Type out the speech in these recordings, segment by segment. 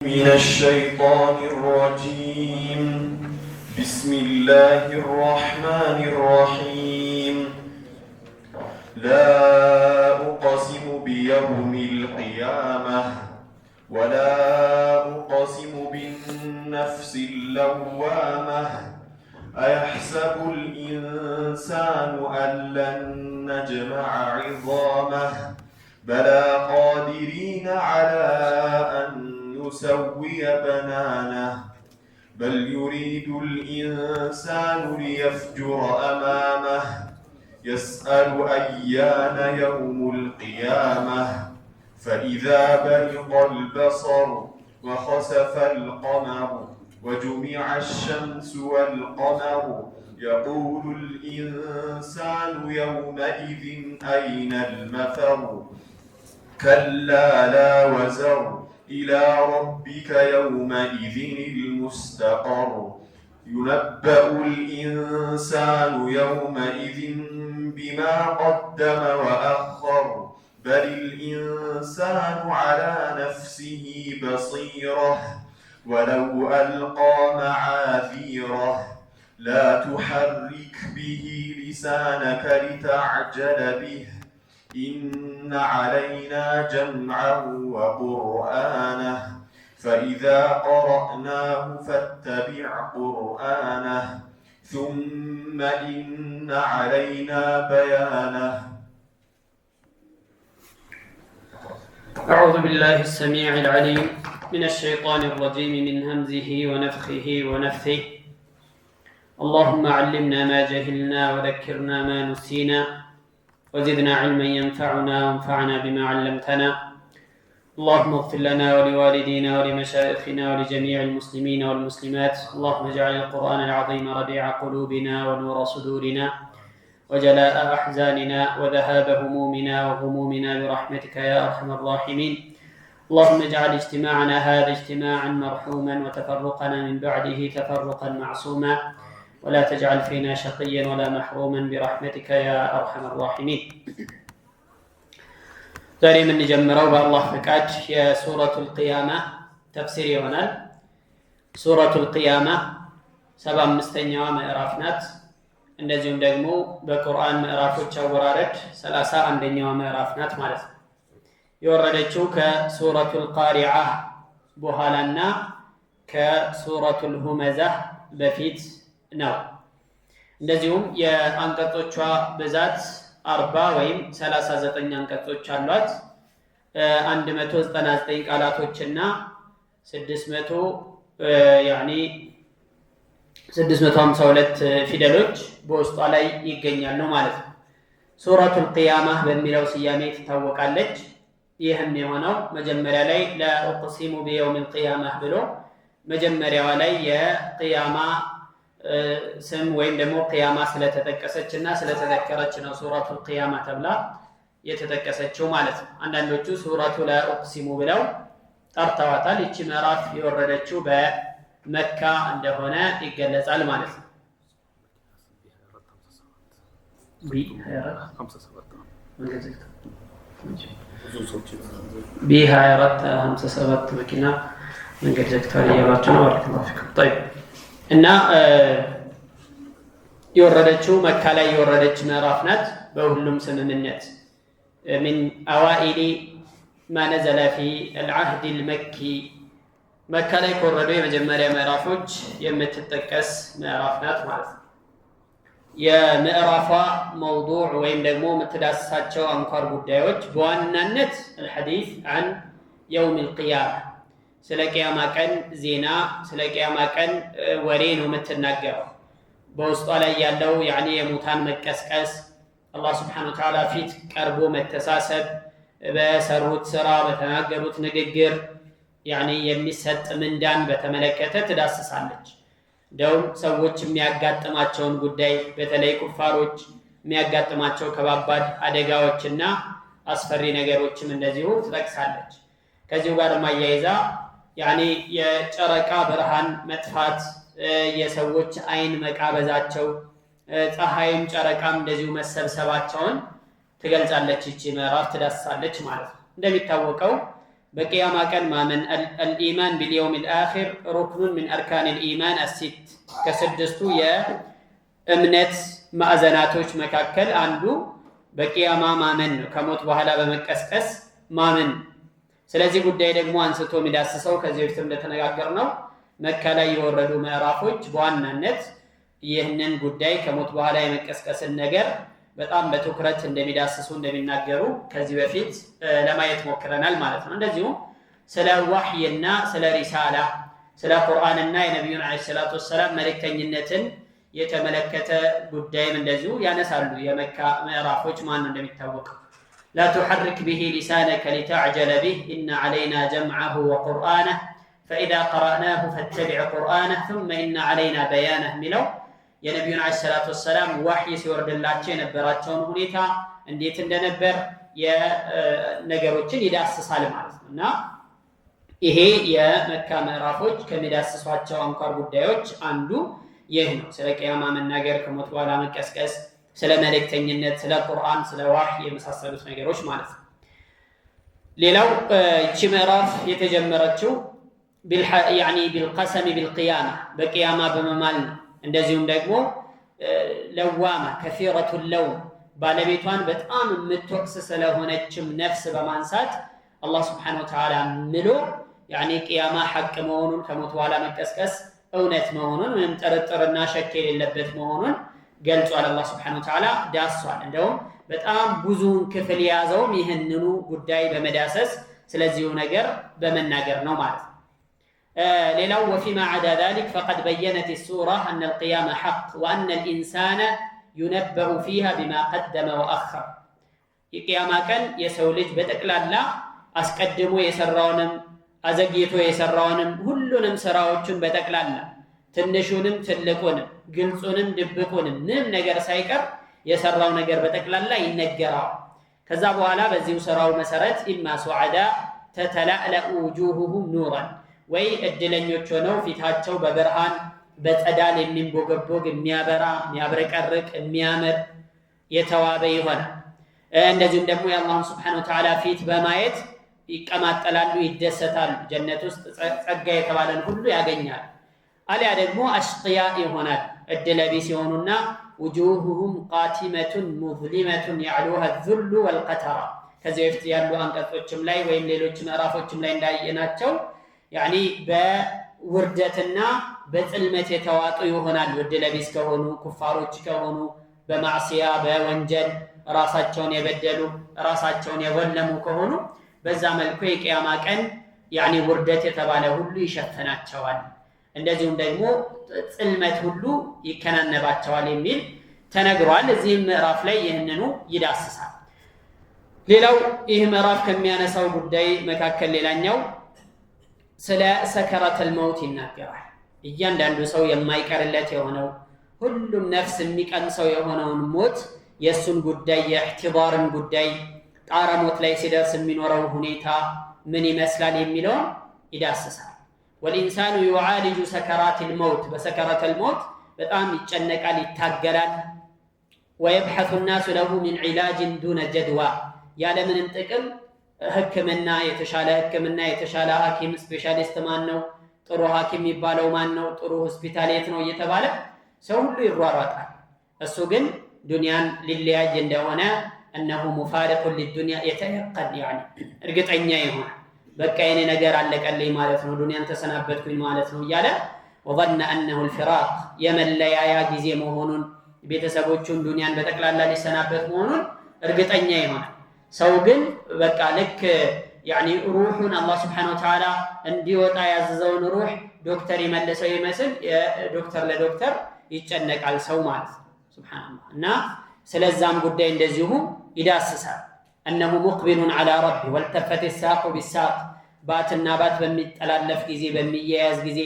من الشيطان الرجيم. بسم الله الرحمن الرحيم. لا أقسم بيوم القيامة ولا أقسم بالنفس اللوامة أيحسب الإنسان أن لن نجمع عظامه بلى قادرين على أن نسوي بنانه بل يريد الإنسان ليفجر أمامه يسأل أيان يوم القيامة فإذا برق البصر وخسف القمر وجمع الشمس والقمر يقول الإنسان يومئذ أين المفر كلا لا وزر إلى ربك يومئذ المستقر ينبأ الإنسان يومئذ بما قدم وأخر بل الإنسان على نفسه بصيرة ولو ألقى معاذيره لا تحرك به لسانك لتعجل به إن علينا جمعه وقرآنه فإذا قرأناه فاتبع قرآنه ثم إن علينا بيانه. أعوذ بالله السميع العليم من الشيطان الرجيم من همزه ونفخه ونفثه. اللهم علمنا ما جهلنا وذكرنا ما نسينا وزدنا علما ينفعنا وانفعنا بما علمتنا. اللهم اغفر لنا ولوالدينا ولمشايخنا ولجميع المسلمين والمسلمات. اللهم اجعل القرآن العظيم ربيع قلوبنا ونور صدورنا وجلاء أحزاننا وذهاب همومنا وغمومنا برحمتك يا أرحم الراحمين. اللهم اجعل اجتماعنا هذا اجتماعا مرحوما وتفرقنا من بعده تفرقا معصوما ولا تجعل فينا شقيا ولا محروما برحمتك يا أرحم الراحمين. ዛሬ የምንጀምረው በአላህ ፍቃድ የሱረቱል ቂያማ ተፍሲር ይሆናል። ሱረቱል ቂያማ 75ኛዋ ምዕራፍ ናት። እንደዚሁም ደግሞ በቁርአን ምዕራፎች አወራረድ 31ኛዋ ምዕራፍ ናት ማለት ነው። የወረደችው ከሱረቱል ቃሪዓ በኋላና ከሱረቱል ሁመዛህ በፊት ነው። እንደዚሁም የአንቀጾቿ ብዛት 40 ወይም 39 አንቀጾች አሏት። 199 ቃላቶችና 652 ፊደሎች በውስጧ ላይ ይገኛሉ ማለት ነው። ሱረቱል ቂያማ በሚለው ስያሜ ትታወቃለች። ይህም የሆነው መጀመሪያ ላይ ለኡቅሲሙ ቢየውሚል ቂያማ ብሎ መጀመሪያዋ ላይ የቂያማ ስም ወይም ደግሞ ቂያማ ስለተጠቀሰች እና ስለተዘከረች ነው ሱረቱል ቂያማ ተብላ የተጠቀሰችው ማለት ነው። አንዳንዶቹ ሱረቱ ለኡቅሲሙ ብለው ጠርተዋታል። ይቺ ምዕራፍ የወረደችው በመካ እንደሆነ ይገለጻል ማለት ነው። ቢ2457 መኪና መንገድ ዘግተዋል እያሏቸው ነው ማለት ነው። እና የወረደችው መካ ላይ የወረደች ምዕራፍ ናት በሁሉም ስምምነት። من أوائل ما نزل في العهد المكي መካ ላይ ከወረዱ የመጀመሪያ ምዕራፎች የምትጠቀስ ምዕራፍ ናት ማለት ነው። የምዕራፏ መውዱዕ ወይም ደግሞ የምትዳስሳቸው አንኳር ጉዳዮች በዋናነት الحديث عن يوم القيامة ስለ ቂያማ ቀን ዜና፣ ስለ ቂያማ ቀን ወሬ ነው የምትናገረው። በውስጧ ላይ ያለው የሙታን መቀስቀስ፣ አላህ Subhanahu Wa Ta'ala ፊት ቀርቦ መተሳሰብ፣ በሰሩት ስራ በተናገሩት ንግግር የሚሰጥ ምንዳን በተመለከተ ትዳስሳለች። እንደውም ሰዎች የሚያጋጥማቸውን ጉዳይ በተለይ ኩፋሮች የሚያጋጥማቸው ከባባድ አደጋዎችና አስፈሪ ነገሮችም እንደዚሁ ትጠቅሳለች። ከዚሁ ጋር ማያይዛ የጨረቃ ብርሃን መጥፋት፣ የሰዎች አይን መቃበዛቸው፣ ፀሐይም ጨረቃም እንደዚሁ መሰብሰባቸውን ትገልጻለች። ይቺ ምዕራፍ ትዳስሳለች ማለት ነው። እንደሚታወቀው በቂያማ ቀን ማመን አልኢማን ቢልየውም አልአኺር ሩክኑን ሚን አርካን አልኢማን አሲት ከስድስቱ የእምነት ማዕዘናቶች መካከል አንዱ በቂያማ ማመን ነው። ከሞት በኋላ በመቀስቀስ ማመን። ስለዚህ ጉዳይ ደግሞ አንስቶ የሚዳስሰው ከዚህ በፊት እንደተነጋገርነው መካ ላይ የወረዱ ምዕራፎች በዋናነት ይህንን ጉዳይ ከሞት በኋላ የመቀስቀስን ነገር በጣም በትኩረት እንደሚዳስሱ እንደሚናገሩ ከዚህ በፊት ለማየት ሞክረናል ማለት ነው። እንደዚሁም ስለ ወህይና ስለ ሪሳላ ስለ ቁርአንና የነቢዩን ዓለይሂ ሰላቱ ወሰላም መልእክተኝነትን የተመለከተ ጉዳይም እንደዚሁ ያነሳሉ። የመካ ምዕራፎች ማን ነው እንደሚታወቀው لا تحرك به لسانك لتعجل به إن علينا جمعه وقرآنه فإذا قرأناه فاتبع قرآنه ثم إن علينا بيانه ملو የነቢዩን ዓለይሂ ሰላቱ ወሰላም ወህይ ሲወርድላቸው የነበራቸውን ሁኔታ እንዴት እንደነበር የነገሮችን ይዳስሳል ማለት ነው። እና ይሄ የመካ ምዕራፎች ከሚዳስሷቸው አንኳር ጉዳዮች አንዱ ይህ ነው። ስለ ቂያማ መናገር፣ ከሞት በኋላ መቀስቀስ፣ ስለ መልእክተኝነት፣ ስለ ቁርአን፣ ስለ ወህይ የመሳሰሉት ነገሮች ማለት ነው። ሌላው እቺ ምዕራፍ የተጀመረችው ቢልቀሰሚ ቢልቂያማ በቂያማ በመማል ነው። እንደዚሁም ደግሞ ለዋማ ከፊረቱ ለውም ባለቤቷን በጣም የምትወቅስ ስለሆነችም ነፍስ በማንሳት አላህ ስብሓነሁ ወተዓላ ምሎ ቂያማ ሐቅ መሆኑን ከሞት በኋላ መቀስቀስ እውነት መሆኑን ምንም ጥርጥርና ሸክ የሌለበት መሆኑን ገልጿል። አላህ ስብሓነሁ ወተዓላ ዳሷል። እንደውም በጣም ብዙውን ክፍል የያዘውም ይህንኑ ጉዳይ በመዳሰስ ስለዚሁ ነገር በመናገር ነው ማለት ነው። ሌላው وفيما عدا ذلك فقد بينت السورة أن القيامة حق وأن الإنسان ينبأ فيها بما قدم وأخر የቂያማ ቀን የሰው ልጅ በጠቅላላ አስቀድሞ የሰራውንም አዘግይቶ የሰራውንም ሁሉንም ስራዎችን በጠቅላላ ትንሹንም ትልቁንም ግልጹንም ድብቁንም ምንም ነገር ሳይቀር የሰራው ነገር በጠቅላላ ይነገራል። ከዛ በኋላ በዚሁ ስራው መሰረት ኢማ ሱዓዳ ተተላዕለኡ ውጁሁሁም ኑራን ወይ እድለኞች ሆነው ፊታቸው በብርሃን በጸዳል የሚንቦገቦግ የሚያበራ የሚያብረቀርቅ የሚያምር የተዋበ ይሆናል። እንደዚሁም ደግሞ የአላህን ስብሓነሁ ወተዓላ ፊት በማየት ይቀማጠላሉ፣ ይደሰታሉ። ጀነት ውስጥ ጸጋ የተባለን ሁሉ ያገኛል። አሊያ ደግሞ አሽቅያ ይሆናል፣ እድለቢስ ሲሆኑና ውጁሁሁም ቃቲመቱን ሙዝሊመቱን ያዕሉሃ ዙሉ ወልቀተራ ከዚህ በፊት ያሉ አንቀጾችም ላይ ወይም ሌሎች ምዕራፎችም ላይ እንዳየናቸው በውርደትና በጽልመት የተዋጡ ይሆናሉ። እድለቢስ ከሆኑ ኩፋሮች ከሆኑ በማዕሲያ በወንጀል ራሳቸውን የበደሉ ራሳቸውን የወለሙ ከሆኑ በዛ መልኩ የቂያማ ቀን ውርደት የተባለ ሁሉ ይሸፈናቸዋል። እንደዚሁም ደግሞ ጽልመት ሁሉ ይከናነባቸዋል የሚል ተነግሯል። እዚህም ምዕራፍ ላይ ይህንኑ ይዳስሳል። ሌላው ይህ ምዕራፍ ከሚያነሳው ጉዳይ መካከል ሌላኛው ስለ ሰከረተል መውት ይናገራል። እያንዳንዱ ሰው የማይቀርለት የሆነው ሁሉም ነፍስ የሚቀምሰው የሆነውን ሞት የእሱን ጉዳይ የእሕቲዳርን ጉዳይ ጣረ ሞት ላይ ሲደርስ የሚኖረው ሁኔታ ምን ይመስላል የሚለውን ይዳስሳል። ወልኢንሳኑ ዩዓሊጁ ሰከራተል መውት በሰከረተል መውት በጣም ይጨነቃል፣ ይታገላል። ወየብሐሱ ናሱ ለሁ ሚን ዒላጅን ዱነ ጀድዋ ያለምንም ጥቅም ሕክምና የተሻለ ሕክምና የተሻለ ሐኪም ስፔሻሊስት ማን ነው፣ ጥሩ ሐኪም የሚባለው ማን ነው፣ ጥሩ ሆስፒታል የት ነው እየተባለ ሰው ሁሉ ይሯሯጣል። እሱ ግን ዱንያን ሊለያጅ እንደሆነ እነሁ ሙፋሪቁን ሊዱንያ የተየቀን እርግጠኛ ይሆናል። በቃ የኔ ነገር አለቀልኝ ማለት ነው፣ ዱንያን ተሰናበትኩኝ ማለት ነው እያለ ወظن أنه الفراق የመለያያ ጊዜ መሆኑን ቤተሰቦቹን ዱንያን በጠቅላላ ሊሰናበት መሆኑን እርግጠኛ ይሆናል። ሰው ግን በቃ ልክ ሩሑን አላህ ስብሓነሁ ወተዓላ እንዲወጣ ያዘዘውን ሩህ ዶክተር ይመልሰው ይመስል ዶክተር ለዶክተር ይጨነቃል ሰው ማለት ነው። ሱብሃንአላህ። እና ስለዛም ጉዳይ እንደዚሁ ይዳስሳል። እነሁ ሙቅቢሉን ዐላ ረቢ ወልተፈት ሳቁ ቢሳቅ ባትና ባት በሚጠላለፍ ጊዜ በሚያያዝ ጊዜ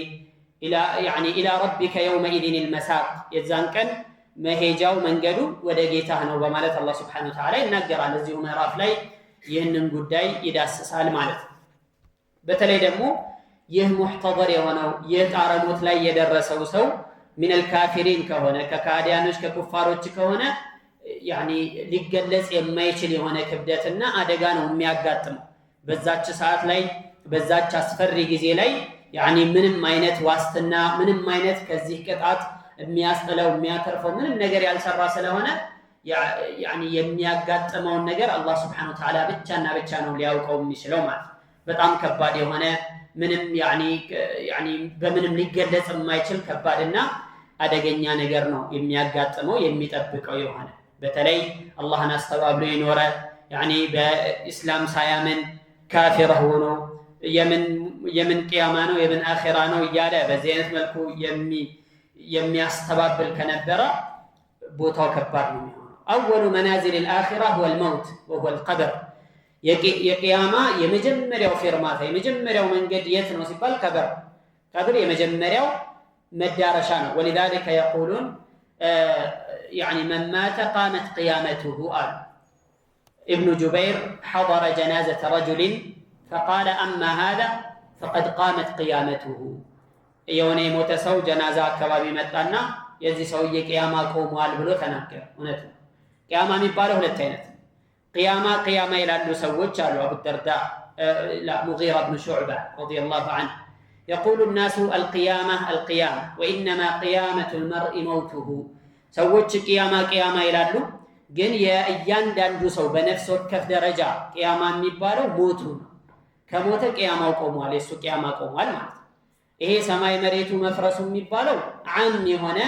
ኢላ ረቢከ የውመኢዚን ልመሳቅ የዛን ቀን መሄጃው መንገዱ ወደ ጌታህ ነው በማለት አላህ ስብሓነሁ ወተዓላ ይናገራል። እዚሁ ምዕራፍ ላይ ይህንን ጉዳይ ይዳስሳል ማለት ነው። በተለይ ደግሞ ይህ ሙሕተደር የሆነው ይህ ጣረ ሞት ላይ የደረሰው ሰው ሚነል ካፊሪን ከሆነ ከካዲያኖች ከኩፋሮች ከሆነ ሊገለጽ የማይችል የሆነ ክብደትና አደጋ ነው የሚያጋጥመው። በዛች ሰዓት ላይ በዛች አስፈሪ ጊዜ ላይ ያኒ ምንም አይነት ዋስትና ምንም አይነት ከዚህ ቅጣት የሚያስጥለው የሚያተርፈው ምንም ነገር ያልሰራ ስለሆነ ያኒ የሚያጋጥመውን ነገር አላህ Subhanahu Wa Ta'ala ብቻና ብቻ ነው ሊያውቀው የሚችለው ማለት በጣም ከባድ የሆነ ምንም ያኒ በምንም ሊገለጽ የማይችል ከባድና አደገኛ ነገር ነው የሚያጋጥመው የሚጠብቀው የሆነ በተለይ አላህን አስተባብሎ የኖረ ያኒ በእስላም ሳያምን ካፊር ሆኖ የምን ቂያማ ነው የምን አኺራ ነው እያለ በዚህ አይነት መልኩ የሚያስተባብል ከነበረ ቦታው ከባድ ነው የሚሆነው أول منازل الآخرة هو الموت وهو القبر የቂያማ የመጀመሪያው ፌርማታ የመጀመሪያው መንገድ የት ነው ሲባል ቀብር የመጀመሪያው መዳረሻ ነው ولذلك يقولون يعني من مات قامت قيامته ابن جبير حضر جنازة رجل فقال أما هذا فقد قامت قيامته የሆነ የሞተ ሰው ጀናዛ አካባቢ መጣና የዚህ ሰውዬ ቂያማ ቆሟል ብሎ ተናገረ እውነት ነው ቂያማ የሚባለው ሁለት አይነት ቂያማ ይላሉ ሰዎች አሉ አቡ ደርዳ ሙጊራ ኢብኑ ሹዕባ ረዲየላሁ ዐንሁ يقول الناس القيامة وإنما قيامة المرء موته ሰዎች ቂያማ ይላሉ ግን የእያንዳንዱ ሰው በነፍስ ወከፍ ደረጃ ቂያማ የሚባለው ሞቱ ነው ከሞተ ቂያማው ቆሟል የሱ ቂያማ ቆሟል ማለት ይሄ ሰማይ መሬቱ መፍረሱ የሚባለው ዓም የሆነ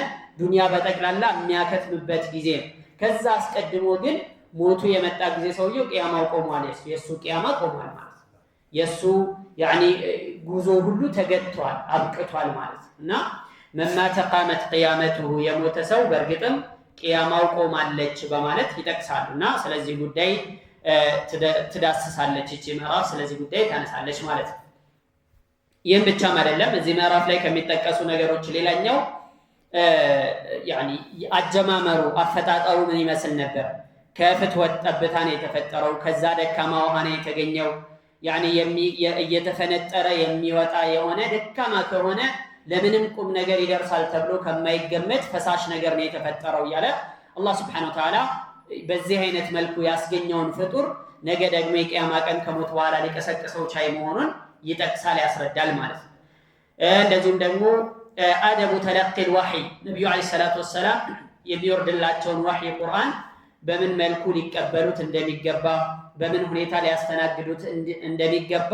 ዱንያ በጠቅላላ የሚያከትምበት ጊዜ ነው ከዛ አስቀድሞ ግን ሞቱ የመጣ ጊዜ ሰውየው ቂያማው ቆሟል የሱ ቂያማ ቆሟል ማለት የሱ ያኒ ጉዞ ሁሉ ተገጥቷል አብቅቷል ማለት እና መማ ተቃመት ቂያመቱሁ የሞተ ሰው በእርግጥም ቂያማው ቆማለች በማለት ይጠቅሳሉና ስለዚህ ጉዳይ ትዳስሳለች እቺ ምዕራፍ ስለዚህ ጉዳይ ታነሳለች ማለት ነው ይህም ብቻም አይደለም እዚህ ምዕራፍ ላይ ከሚጠቀሱ ነገሮች ሌላኛው ያኒ አጀማመሩ አፈጣጠሩ ምን ይመስል ነበር ከፍትወት ጠብታ ነው የተፈጠረው ከዛ ደካማ ውሃ ነው የተገኘው ያኒ እየተፈነጠረ የሚወጣ የሆነ ደካማ ከሆነ ለምንም ቁም ነገር ይደርሳል ተብሎ ከማይገመት ፈሳሽ ነገር ነው የተፈጠረው ያለ አላህ Subhanahu Wa Ta'ala በዚህ አይነት መልኩ ያስገኘውን ፍጡር ነገ ደግሞ የቂያማ ቀን ከሞት በኋላ ሊቀሰቅሰው ቻይ መሆኑን ይጠቅሳል ያስረዳል ማለት ነው እንደዚሁም ደግሞ አደቡ ተለቂ الوحي ነብዩ አለይሂ ሰላቱ ወሰለም የሚወርድላቸውን ወህይ ቁርአን በምን መልኩ ሊቀበሉት እንደሚገባ በምን ሁኔታ ሊያስተናግዱት እንደሚገባ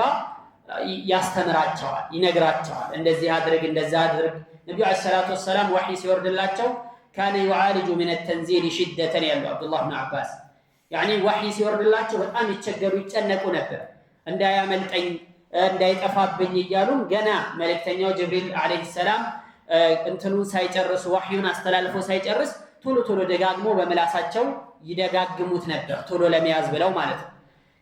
ያስተምራቸዋል ይነግራቸዋል እንደዚህ አድርግ እንደዛ አድርግ ነብዩ አለይሂ ሰላቱ ወሰለም ወህይ ሲወርድላቸው كان يعالج من التنزيل شدة ያለው አብዱላህ ኢብኑ አባስ ያኒ ወህይ ሲወርድላቸው በጣም ይቸገሩ ይጨነቁ ነበር እንዳያመልጠኝ እንዳይጠፋብኝ እያሉ ገና መልእክተኛው ጅብሪል አለይሂ ሰላም እንትኑን ሳይጨርስ ወህዩን አስተላልፎ ሳይጨርስ ቶሎ ደጋግሞ በመላሳቸው ይደጋግሙት ነበር ቶሎ ለመያዝ ብለው ማለት ነው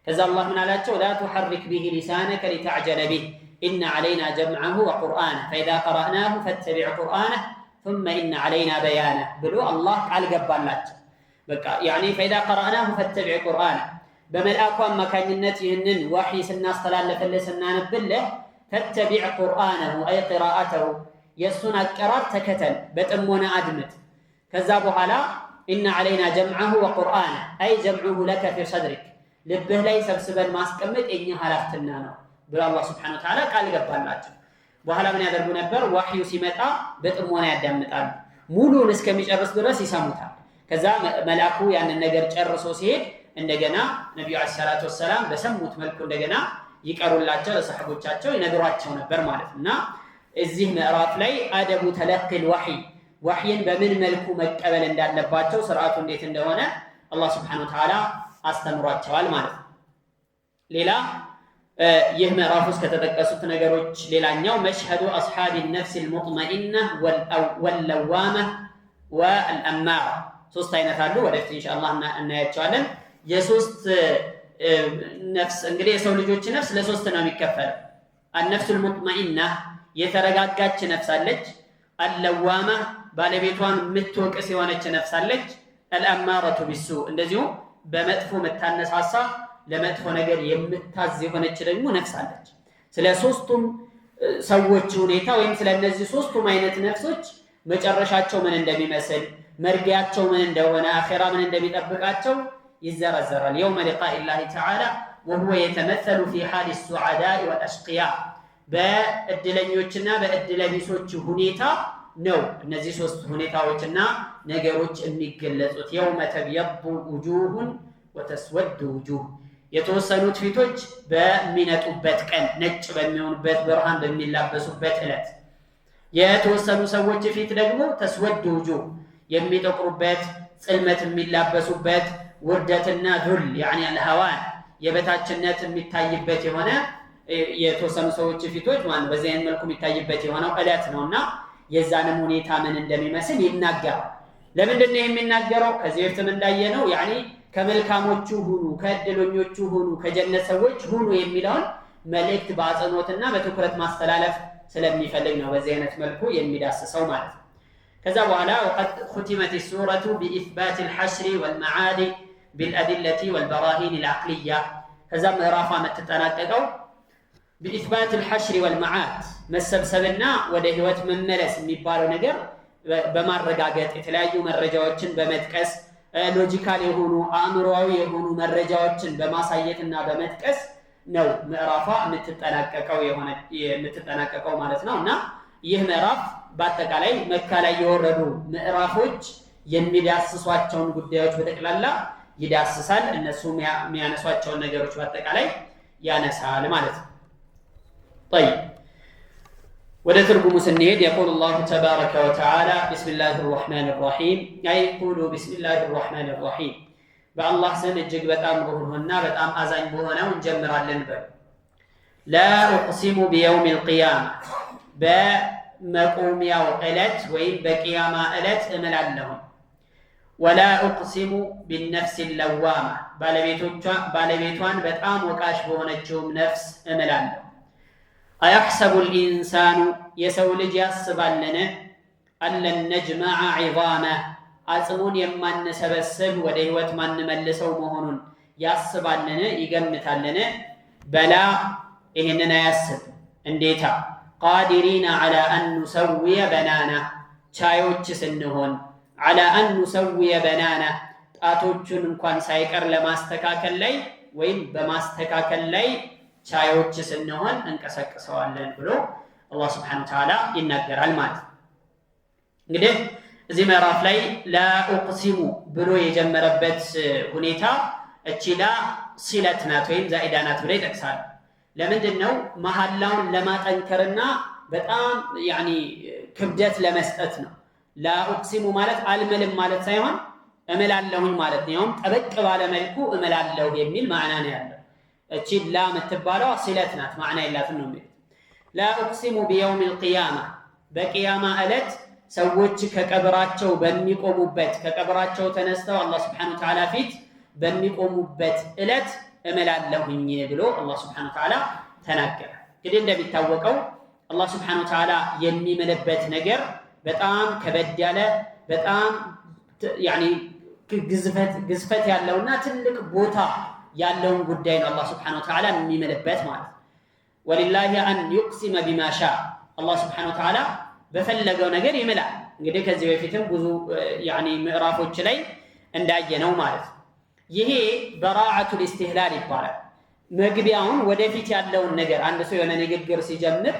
ከዛ አላህ ምን አላቸው لا تحرك به لسانك لتعجل به إن علينا جمعه وقرآنه فإذا قرأناه فاتبع قرآنه ثم إن علينا بيانه ብሎ አላህ ቃል ገባላቸው በቃ يعني فإذا قرأناه فاتبع قرآنه በመልአኩ አማካኝነት ይህንን ወህይ ስናስተላልፍልህ ስናነብልህ فاتبع قرآنه أي قراءته የሱን አቀራር ተከተል በጥሞና አድምጥ ከዛ በኋላ إن علينا جمعه وقرآنه أي جمعه لك في صدرك ልብህ ላይ ሰብስበን ማስቀመጥ የኛ ኃላፊነት ነው ብሎ አላህ Subhanahu Wa Ta'ala ቃል ገባላቸው በኋላ ምን ያደርጉ ነበር ወህዩ ሲመጣ በጥሞና ያዳምጣሉ ሙሉን እስከሚጨርስ ድረስ ይሰሙታል ከዛ መልአኩ ያንን ነገር ጨርሶ ሲሄድ እንደገና ነብዩ አለይሂ ሰላቱ ወሰለም በሰሙት መልኩ እንደገና ይቀሩላቸው ለሰሐቦቻቸው ይነግሯቸው ነበር ማለትና እዚህ ምዕራፍ ላይ አደቡ ተለቂ الوحي ወህይን በምን መልኩ መቀበል እንዳለባቸው ስርዓቱ እንዴት እንደሆነ አላህ Subhanahu Wa Ta'ala አስተምሯቸዋል ማለት ነው ሌላ ይህ ምዕራፍ ውስጥ ከተጠቀሱት ነገሮች ሌላኛው መሽሀዱ አስሐቢ النفس المطمئنة واللوامة والأمارة ሶስት አይነት አሉ ወደፊት ኢንሻአላህ እናያቸዋለን የሶስት ነፍስ እንግዲህ የሰው ልጆች ነፍስ ለሶስት ነው የሚከፈለው النفس المطمئنة የተረጋጋች ነፍስ አለች اللوامة ባለቤቷን የምትወቅስ የሆነች ነፍስ አለች الأمارة بالسوء እንደዚሁ በመጥፎ መታነሳሳ ለመጥፎ ነገር የምታዝ የሆነች ደግሞ ነፍስ አለች ስለ ሶስቱም ሰዎች ሁኔታ ወይም ስለ እነዚህ ሶስቱም አይነት ነፍሶች መጨረሻቸው ምን እንደሚመስል መርጊያቸው ምን እንደሆነ አኺራ ምን እንደሚጠብቃቸው ይዘረዘራል يوم لقاء الله تعالى وهو يتمثل في حال السعداء والأشقياء በእድለኞችና በእድለቢሶች ሁኔታ ነው እነዚህ ሶስት ሁኔታዎችና ነገሮች የሚገለጹት يوم تبيض وجوه وتسود وجوه የተወሰኑት ፊቶች በሚነጡበት ቀን ነጭ በሚሆኑበት ብርሃን በሚላበሱበት ዕለት የተወሰኑ ሰዎች ፊት ደግሞ ተስወድ وجوه የሚጠቁሩበት ጽልመት የሚላበሱበት ውርደትና ذل يعني الهوان የበታችነት የሚታይበት የሆነ የተወሰኑ ሰዎች ፊቶች ማለት በዚህ አይነት መልኩ የሚታይበት የሆነው ዕለት ነውና የዛንም ሁኔታ ምን እንደሚመስል ይናገራል። ለምንድን ነው የሚናገረው? ከዚህ በፊት እንዳየነው يعني ከመልካሞቹ ሁኑ ከእድለኞቹ ሁኑ ከጀነት ሰዎች ሁኑ የሚለውን መልእክት በአጽንኦትና በትኩረት ማስተላለፍ ስለሚፈልግ ነው በዚህ አይነት መልኩ የሚዳስሰው ማለት ነው። ከዛ በኋላ وقد ختمت السورة بإثبات الحشر والمعاد بالأدلة والبراهين العقلية ከዛ ምዕራፏ መተጠናቀቀው بإثبات الحشر والمعاد መሰብሰብና ወደ ህይወት መመለስ የሚባለው ነገር በማረጋገጥ የተለያዩ መረጃዎችን በመጥቀስ ሎጂካል የሆኑ አእምሮአዊ የሆኑ መረጃዎችን በማሳየትና በመጥቀስ ነው ምዕራፏ የምትጠናቀቀው ማለት ነው። እና ይህ ምዕራፍ በአጠቃላይ መካ ላይ የወረዱ ምዕራፎች የሚዳስሷቸውን ጉዳዮች በጠቅላላ ይዳስሳል። እነሱ የሚያነሷቸውን ነገሮች በአጠቃላይ ያነሳል ማለት ነው። طيب وده ترجم سنيد يقول الله تبارك وتعالى بسم الله الرحمن الرحيم أي يقولوا بسم الله الرحمن الرحيم بالله سن الجق بتام بهرهن بتام أزين بهنا ونجمر على النبي لا أقسم بيوم القيامة بمقوم يوم ألت وإن بقيامة ألت أمل لهم ولا أقسم بالنفس اللوامة بالبيتوان بتام وكاش بهنا نفس أمل لهم أيحسب الإنسان يسول جاسبالنا أن لن نجمع عظامه أصمون يمان نسبسب ودهوت من نملسو مهنون ياسبالنا يقمتالنا بلا إهننا ياسب انديتا قادرين على أن نسوي بنانا شايوش سنهون على أن نسوي بنانا أتوجن كان سايكر لما استكاكل لي وين بما استكاكل لي ቻዮች ስንሆን እንቀሰቅሰዋለን ብሎ አላህ Subhanahu Wa Ta'ala ይናገራል ማለት ነው። እንግዲህ እዚህ ምዕራፍ ላይ ላ ኡቅሲሙ ብሎ የጀመረበት ሁኔታ እቺ ላ ሲለት ናት ወይም ዛኢዳ ናት ብሎ ይጠቅሳል። ለምንድን ነው? መሐላውን ለማጠንከርና በጣም ክብደት ለመስጠት ነው። ላ ኡቅሲሙ ማለት አልምልም ማለት ሳይሆን እምላለሁኝ ማለት ነው። ጠበቅ ባለ መልኩ እምላለሁ የሚል ማዕና ነው ያለው። እቺ ላ የምትባለው ሲለት ናት፣ ማዕና የላትም ነው የሚሉት። ላ ኡቅሲሙ ቢየውም ልቅያማ በቅያማ ዕለት ሰዎች ከቀብራቸው በሚቆሙበት ከቀብራቸው ተነስተው አላህ Subhanahu Wa Ta'ala ፊት በሚቆሙበት ዕለት እምላለሁኝ ብሎ አላህ Subhanahu Wa Ta'ala ተናገረ። እንግዲህ እንደሚታወቀው አላህ Subhanahu Wa Ta'ala የሚምልበት ነገር በጣም ከበድ ያለ በጣም ግዝፈት ያለውና ትልቅ ቦታ ያለውን ጉዳይ ነው አላህ Subhanahu Wa Ta'ala የሚምልበት ማለት ነው። ወሊላሂ አን يقسم بما شاء አላህ Subhanahu Wa Ta'ala በፈለገው ነገር ይምላል። እንግዲህ ከዚህ በፊትም ብዙ ምዕራፎች ላይ እንዳየነው ማለት ነው። ይሄ በራዓቱል ኢስቲህላል ይባላል። መግቢያውን ወደፊት ያለውን ነገር አንድ ሰው የሆነ ንግግር ሲጀምር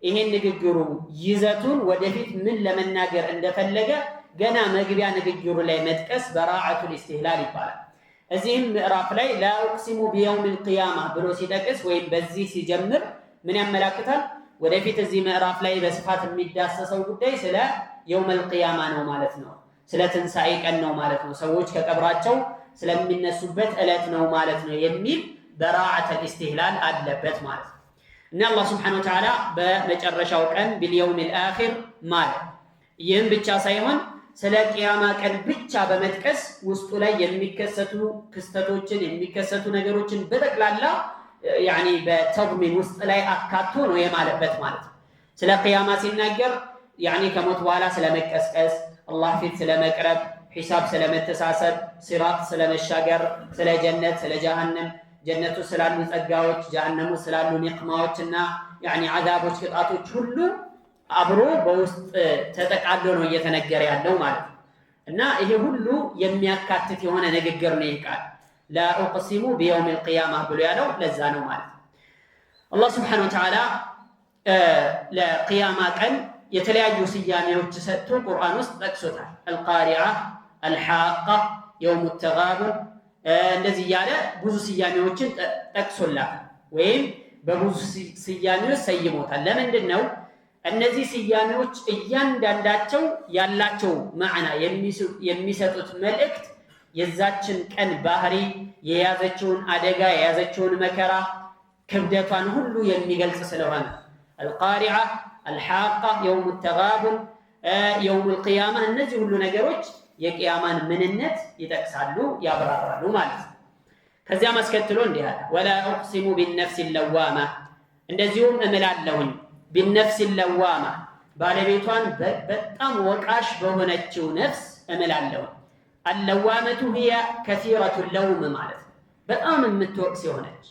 ይሄን ንግግሩ ይዘቱን ወደፊት ምን ለመናገር እንደፈለገ ገና መግቢያ ንግግሩ ላይ መጥቀስ በራዓቱል ኢስቲህላል ይባላል። እዚህም ምዕራፍ ላይ ላ ኡቅሲሙ ቢየውሚል ቂያማ ብሎ ሲጠቅስ ወይም በዚህ ሲጀምር ምን ያመላክታል? ወደፊት እዚህ ምዕራፍ ላይ በስፋት የሚዳሰሰው ጉዳይ ስለ የውመል ቂያማ ነው ማለት ነው። ስለ ትንሣኤ ቀን ነው ማለት ነው። ሰዎች ከቀብራቸው ስለሚነሱበት ዕለት ነው ማለት ነው የሚል በራዓተል ኢስቲህላል አለበት ማለት ነው። እና አላህ Subhanahu Wa Ta'ala በመጨረሻው ቀን ቢልየውሚል አኺር ማለት ይህም ብቻ ሳይሆን ስለ ቂያማ ቀን ብቻ በመጥቀስ ውስጡ ላይ የሚከሰቱ ክስተቶችን የሚከሰቱ ነገሮችን በጠቅላላ በተضمን ውስጥ ላይ አካቶ ነው የማለበት ማለት ነው። ስለ ቂያማ ሲናገር ከሞት በኋላ ስለመቀስቀስ፣ አላህ ፊት ስለመቅረብ፣ ሒሳብ ስለመተሳሰብ፣ ሲራጥ ስለመሻገር፣ ስለ ጀነት፣ ስለ ጀሃነም፣ ጀነቱ ስላሉ ጸጋዎች፣ ጀሃነሙ ስላሉ ኒቅማዎችና አዛቦች፣ ቅጣቶች ሁሉ አብሮ በውስጥ ተጠቃሎ ነው እየተነገረ ያለው ማለት ነው። እና ይሄ ሁሉ የሚያካትት የሆነ ንግግር ነው ይቃል لا أقسم بيوم القيامة بلو يالو لزانو مالت الله سبحانه وتعالى لقيامة كان يتلاجو سيامي وتسدتو قرآن وسط أكسوتا القارعة الحاقة يوم التغابن الذي يالا بوزو سيامي وتشن أكسولا وين ببوزو سيامي وسيموتا لمن دنو እነዚህ ስያሜዎች እያንዳንዳቸው ያላቸው ማዕና የሚሰጡት መልእክት የዛችን ቀን ባህሪ የያዘችውን አደጋ የያዘችውን መከራ ክብደቷን ሁሉ የሚገልጽ ስለሆነ አልቃሪዓ አልሐቃ የውም ተጋቡን የውም القيامة እነዚህ ሁሉ ነገሮች የቂያማን ምንነት ይጠቅሳሉ ያብራራሉ ማለት ነው። ከዚያም አስከትሎ እንዲህ አለ ወላ اقسم بالنفس اللوامة እንደዚሁም እምላለሁኝ بالنفس اللوامة ባለቤቷን በጣም ወቃሽ በሆነችው ነፍስ እምላለሁ اللوامة هي كثيرة اللوم ማለት በጣም የምትወቅስ የሆነች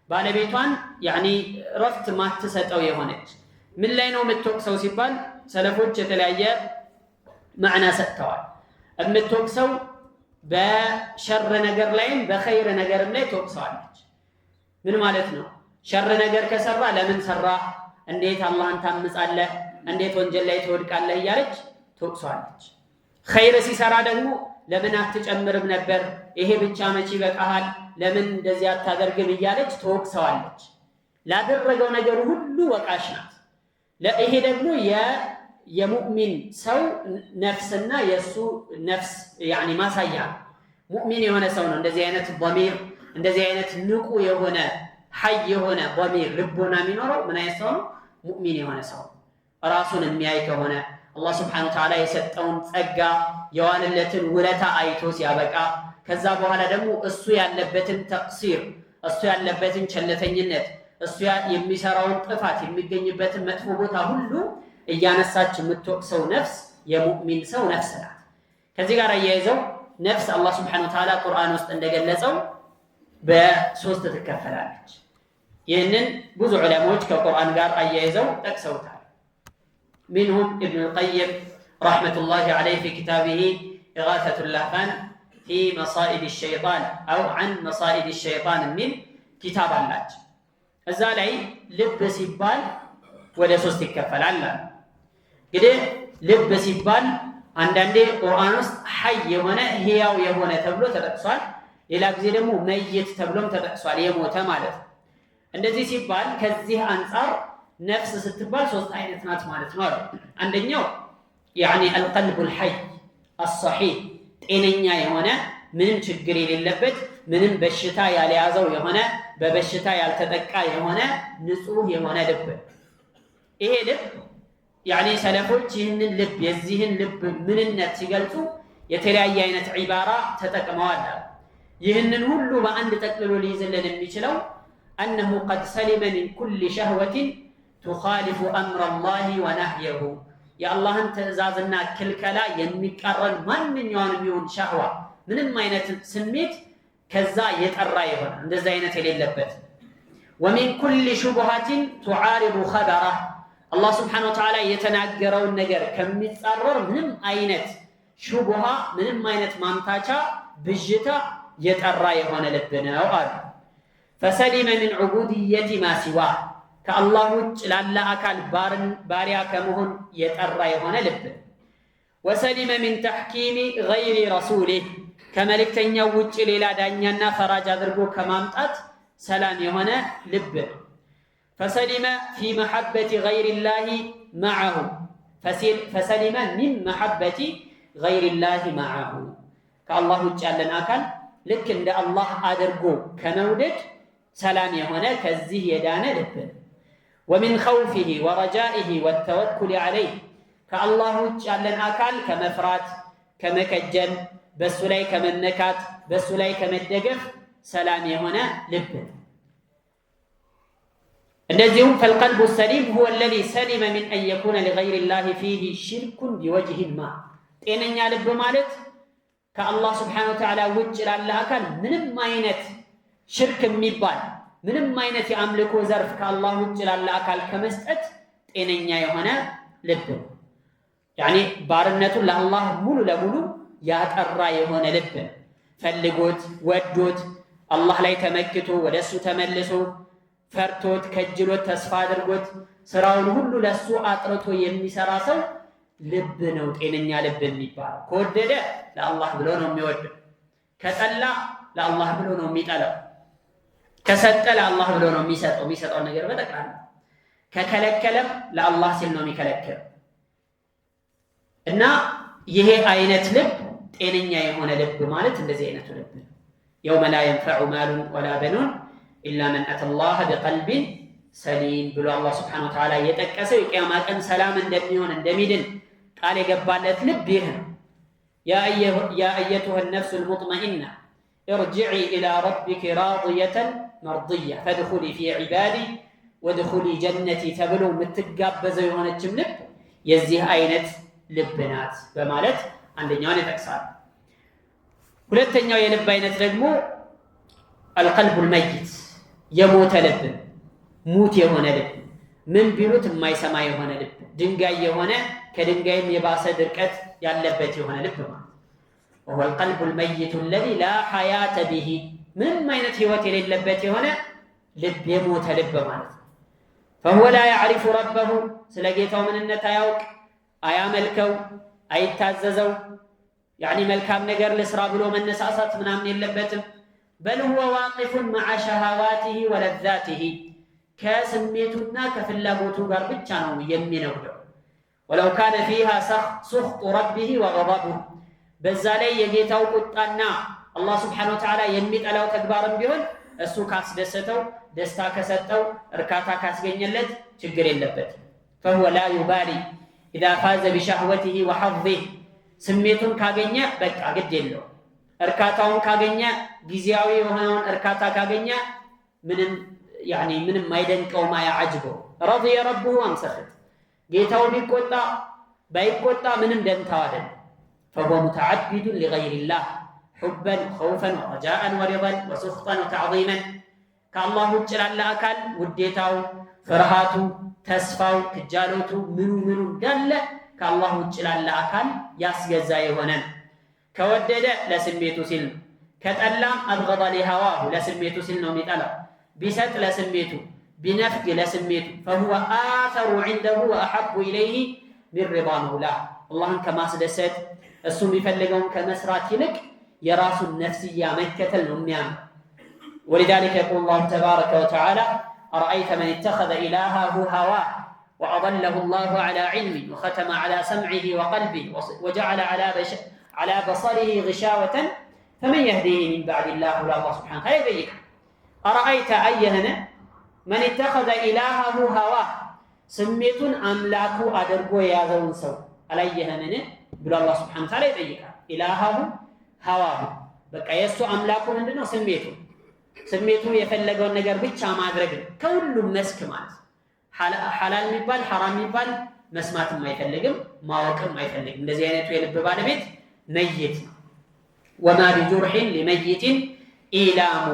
ባለቤቷን يعني ረፍት ማትሰጠው የሆነች ምን ላይ ነው የምትወቅሰው ሲባል ሰለፎች የተለያየ ማዕና ሰጥተዋል የምትወቅሰው በሸር ነገር ላይም በኸይር ነገርም ላይ ትወቅሰዋለች ምን ማለት ነው ሸር ነገር ከሰራ ለምን ሰራ እንዴት አላህን ታምጻለህ እንዴት ወንጀል ላይ ትወድቃለህ እያለች ትወቅሰዋለች ኸይር ሲሰራ ደግሞ ለምን አትጨምርም ነበር ይሄ ብቻ መቼ ይበቃሃል ለምን እንደዚህ አታደርግም እያለች ትወቅሰዋለች ላደረገው ነገር ሁሉ ወቃሽ ናት ለይሄ ደግሞ የሙእሚን ሰው ነፍስና የሱ ነፍስ يعني ማሳያ ሙእሚን የሆነ ሰው ነው እንደዚህ አይነት ضمير እንደዚህ አይነት ንቁ የሆነ ሐይ የሆነ ضمير ልቦና የሚኖረው ምን አይነት ሰው ነው ሙእሚን የሆነ ሰው ራሱን የሚያይ ከሆነ አላህ Subhanahu Wa Ta'ala የሰጠውን ጸጋ የዋለለትን ውለታ አይቶ ሲያበቃ ከዛ በኋላ ደግሞ እሱ ያለበትን ተቅሲር እሱ ያለበትን ቸልተኝነት እሱ የሚሰራውን ጥፋት የሚገኝበትን መጥፎ ቦታ ሁሉ እያነሳች የምትወቅሰው ነፍስ የሙእሚን ሰው ነፍስ ናት ከዚህ ጋር አያይዘው ነፍስ አላህ Subhanahu Wa Ta'ala ቁርአን ውስጥ እንደገለጸው በሶስት ትከፈላለች ይህንን ብዙ ዑለማዎች ከቁርአን ጋር አያይዘው ጠቅሰውታል منهم ابن القيم رحمة الله عليه في كتابه إغاثة اللهفان في مصائد الشيطان أو عن مصائد الشيطان من كتاب الله الزالعي لب سيبال ولا سوست كفل الله كده لب سيبال عندنا قرآن حي يهونا هياو يهونا تبلو تدقصال إلى ጊዜ ميت تبلوم تدقصال يموت ማለት እንደዚህ ሲባል ከዚህ አንፃር ነፍስ ስትባል ሶስት አይነት ናት ማለት ነው አንደኛው يعني القلب الحي الصحيح ጤነኛ የሆነ ምንም ችግር የሌለበት ምንም በሽታ ያልያዘው የሆነ በበሽታ ያልተጠቃ የሆነ ንጹህ የሆነ ልብ ይሄ ልብ يعني ሰለፎች ይህንን ልብ የዚህን ልብ ምንነት ሲገልጹ የተለያየ አይነት ዒባራ ተጠቅመዋል ይህንን ሁሉ በአንድ ጠቅልሎ ሊይዝልን የሚችለው أنه قد سلم من كل شهوة تخالف أمر الله ونهيه يا الله أنت زازنا كل كلا يمكرن من يوم شهوة من الماينة سميت كذا يترى عند زينة للبت ومن كل شبهة تعارض خبره الله سبحانه وتعالى يتناقرون النجر كم يتقرر من أينة شبهة من الماينة مامتاجا بجتا يترى هنا لبنا وقال فسلم من عبودية ما سواه كالله لا أكل باريا كمهن يترى هنا لب وسلم من تحكيم غير رسوله كملك تنيوج إلى دانينا فراج دربو كمامتات سلام هنا لب فسلم في محبة غير الله معه فسلم من محبة غير الله معه كالله جعلنا أكل لكن الله أدربو كمودد سلام هنا كزيه يدانا لب ومن خوفه ورجائه والتوكل عليه كالله جعلنا أكل كمفرات كمكجل بس لي كمنكات بس لي كمدقف سلام هنا لب الذي فالقلب السليم هو الذي سلم من أن يكون لغير الله فيه شرك بوجه ما إن يالب مالت كالله سبحانه وتعالى وجل الله أكل من ماينة شرك ميبال ምንም አይነት የአምልኮ ዘርፍ ከአላህ ውጭ ላለ አካል ከመስጠት ጤነኛ የሆነ ልብ يعني ባርነቱን ለአላህ ሙሉ ለሙሉ ያጠራ የሆነ ልብ ፈልጎት ወዶት አላህ ላይ ተመክቶ ወደሱ ተመልሶ ፈርቶት ከጅሎት ተስፋ አድርጎት ስራውን ሁሉ ለሱ አጥርቶ የሚሰራ ሰው ልብ ነው ጤነኛ ልብ የሚባለው። ከወደደ ለአላህ ብሎ ነው የሚወደው፣ ከጠላ ለአላህ ብሎ ነው የሚጠላው፣ ከሰጠ ለአላህ ብሎ ነው የሚሰጠው ነገር በጠቅላላ፣ ከከለከለም ለአላህ ሲል ነው የሚከለክለው። እና ይሄ አይነት ልብ ጤነኛ የሆነ ልብ ማለት እንደዚህ አይነቱ ልብ ነው። የውመ ላ የንፈዑ ማሉን ወላ በኑን ኢላ መን አተላህ ቢቀልቢን ሰሊም ብሎ አላህ ስብሓነሁ ወተዓላ የጠቀሰው የቂያማ ቀን ሰላም እንደሚሆን እንደሚድን ቃል የገባለት ልብ ይህ ነው። ያ አየቱሃ ነፍሱ ልሙጥመኢና እርጅዒ ኢላ ረቢኪ ራድየተን መርድያ ፈድኹሊ ፊ ዒባዲ ወድኹሊ ጀነቲ ተብሎ የምትጋበዘው የሆነችም ልብ የዚህ አይነት ልብ ናት በማለት አንደኛውን ይጠቅሳል። ሁለተኛው የልብ አይነት ደግሞ አልቀልቡል መይት የሞተ ልብ፣ ሙት የሆነ ልብ፣ ምን ቢሉት የማይሰማ የሆነ ልብ፣ ድንጋይ የሆነ ከድንጋይም የባሰ ድርቀት ያለበት የሆነ ልብ ማለት ወሁወ አልቀልቡል መይቱ አለዚ ላ ሐያተ ቢሂ ምንም አይነት ህይወት የሌለበት የሆነ ልብ የሞተ ልብ ማለት ነው። ፈሁወ ላ ያዕሪፉ ረበሁ ስለ ጌታው ምንነት አያውቅ፣ አያመልከው፣ አይታዘዘው። ያኒ መልካም ነገር ልስራ ብሎ መነሳሳት ምናምን የለበትም። በል ሁወ ዋቂፉን መዓ ሸሃዋቲሂ ወለዛቲሂ ከስሜቱና ከፍላጎቱ ጋር ብቻ ነው የሚነጉደው። ወለው ካነ ፊሃ ሱኽጡ ረቢሂ ወገضቡሁ በዛ ላይ የጌታው ቁጣና አላህ ስብሓነሁ ወተዓላ የሚጠላው ተግባርም ቢሆን እሱ ካስደሰተው፣ ደስታ ከሰጠው፣ እርካታ ካስገኘለት ችግር የለበትም። ፈሁወ ላ ዩባሊ ኢዛ ፋዘ ቢሸህወቲሂ ወሐظህ ስሜቱን ካገኘ በቃ ግድ የለው። እርካታውን ካገኘ ጊዜያዊ የሆነውን እርካታ ካገኘ ምንም አይደንቀውም፣ አያዓጅበው። ረضየ ረብሁ አምሰኽት ጌታው ቢቆጣ ባይቆጣ ምንም ደንታው አይደለም። ፈሁወ ሙተዓቢዱን ሊገይሪላህ ሑበን ኸውፈን ወረጃአን ወሪضን ወሱኽጠን ወተዕዚመን ከአላህ ውጭ ላለ አካል ውዴታው፣ ፍርሃቱ፣ ተስፋው፣ ክጃሎቱ ምኑ እንዳለ ከአላህ ውጭ ላለ አካል ያስገዛ የሆነ ነው። ከወደደ ለስሜቱ ሲል ነው። ከጠላም አብገض ሊሀዋሁ ለስሜቱ ሲል ነው የሚጠላው። ቢሰጥ ለስሜቱ፣ ቢነፍግ ለስሜቱ። ፈሁወ አተሩ ዒንደሁ ወአሐቡ ኢለይህ ሚን ሪዳ መውላህ አላህን ከማስደሰት እሱ የሚፈልገውን ከመስራት ይልቅ የራሱን ነፍስያ መከተል ነው የሚያምር። ወሊዛሊከ የቁሉ ላሁ ተባረከ ወተዓላ አረአይተ መን ኢተኸዘ ኢላሀሁ ሀዋህ ወአضለሁ ላሁ ዐላ ዒልሚን ወኸተመ ዐላ ሰምዒሂ ወቀልቢሂ ወጀዐለ ዐላ በሰሪሂ ግሻወተን ፈመን የህዲሂ ሚን በዕዲላህ ብሎ አላህ ሱብሓነሁ ወተዓላ ይጠይቃል። አረአይተ አየህን መን ኢተኸዘ ኢላሀሁ ሀዋህ ስሜቱን አምላኩ አድርጎ የያዘውን ሰው አላየህንን ብሎ አላህ ሱብሓነሁ ወተዓላ ይጠይቃል። ኢላሀሁ ሀዋሁ በቃ የእሱ አምላኩ ምንድነው? ስሜቱ የፈለገውን ነገር ብቻ ማድረግ ነው። ከሁሉም መስክ ማለት ሐላል የሚባል ሐራም የሚባል መስማትም አይፈልግም፣ ማወቅም አይፈልግም። እንደዚህ አይነቱ የልብ ባለቤት መይት ነው። ወማ ቢጁርሒን ሊመይቲን ኢላሙ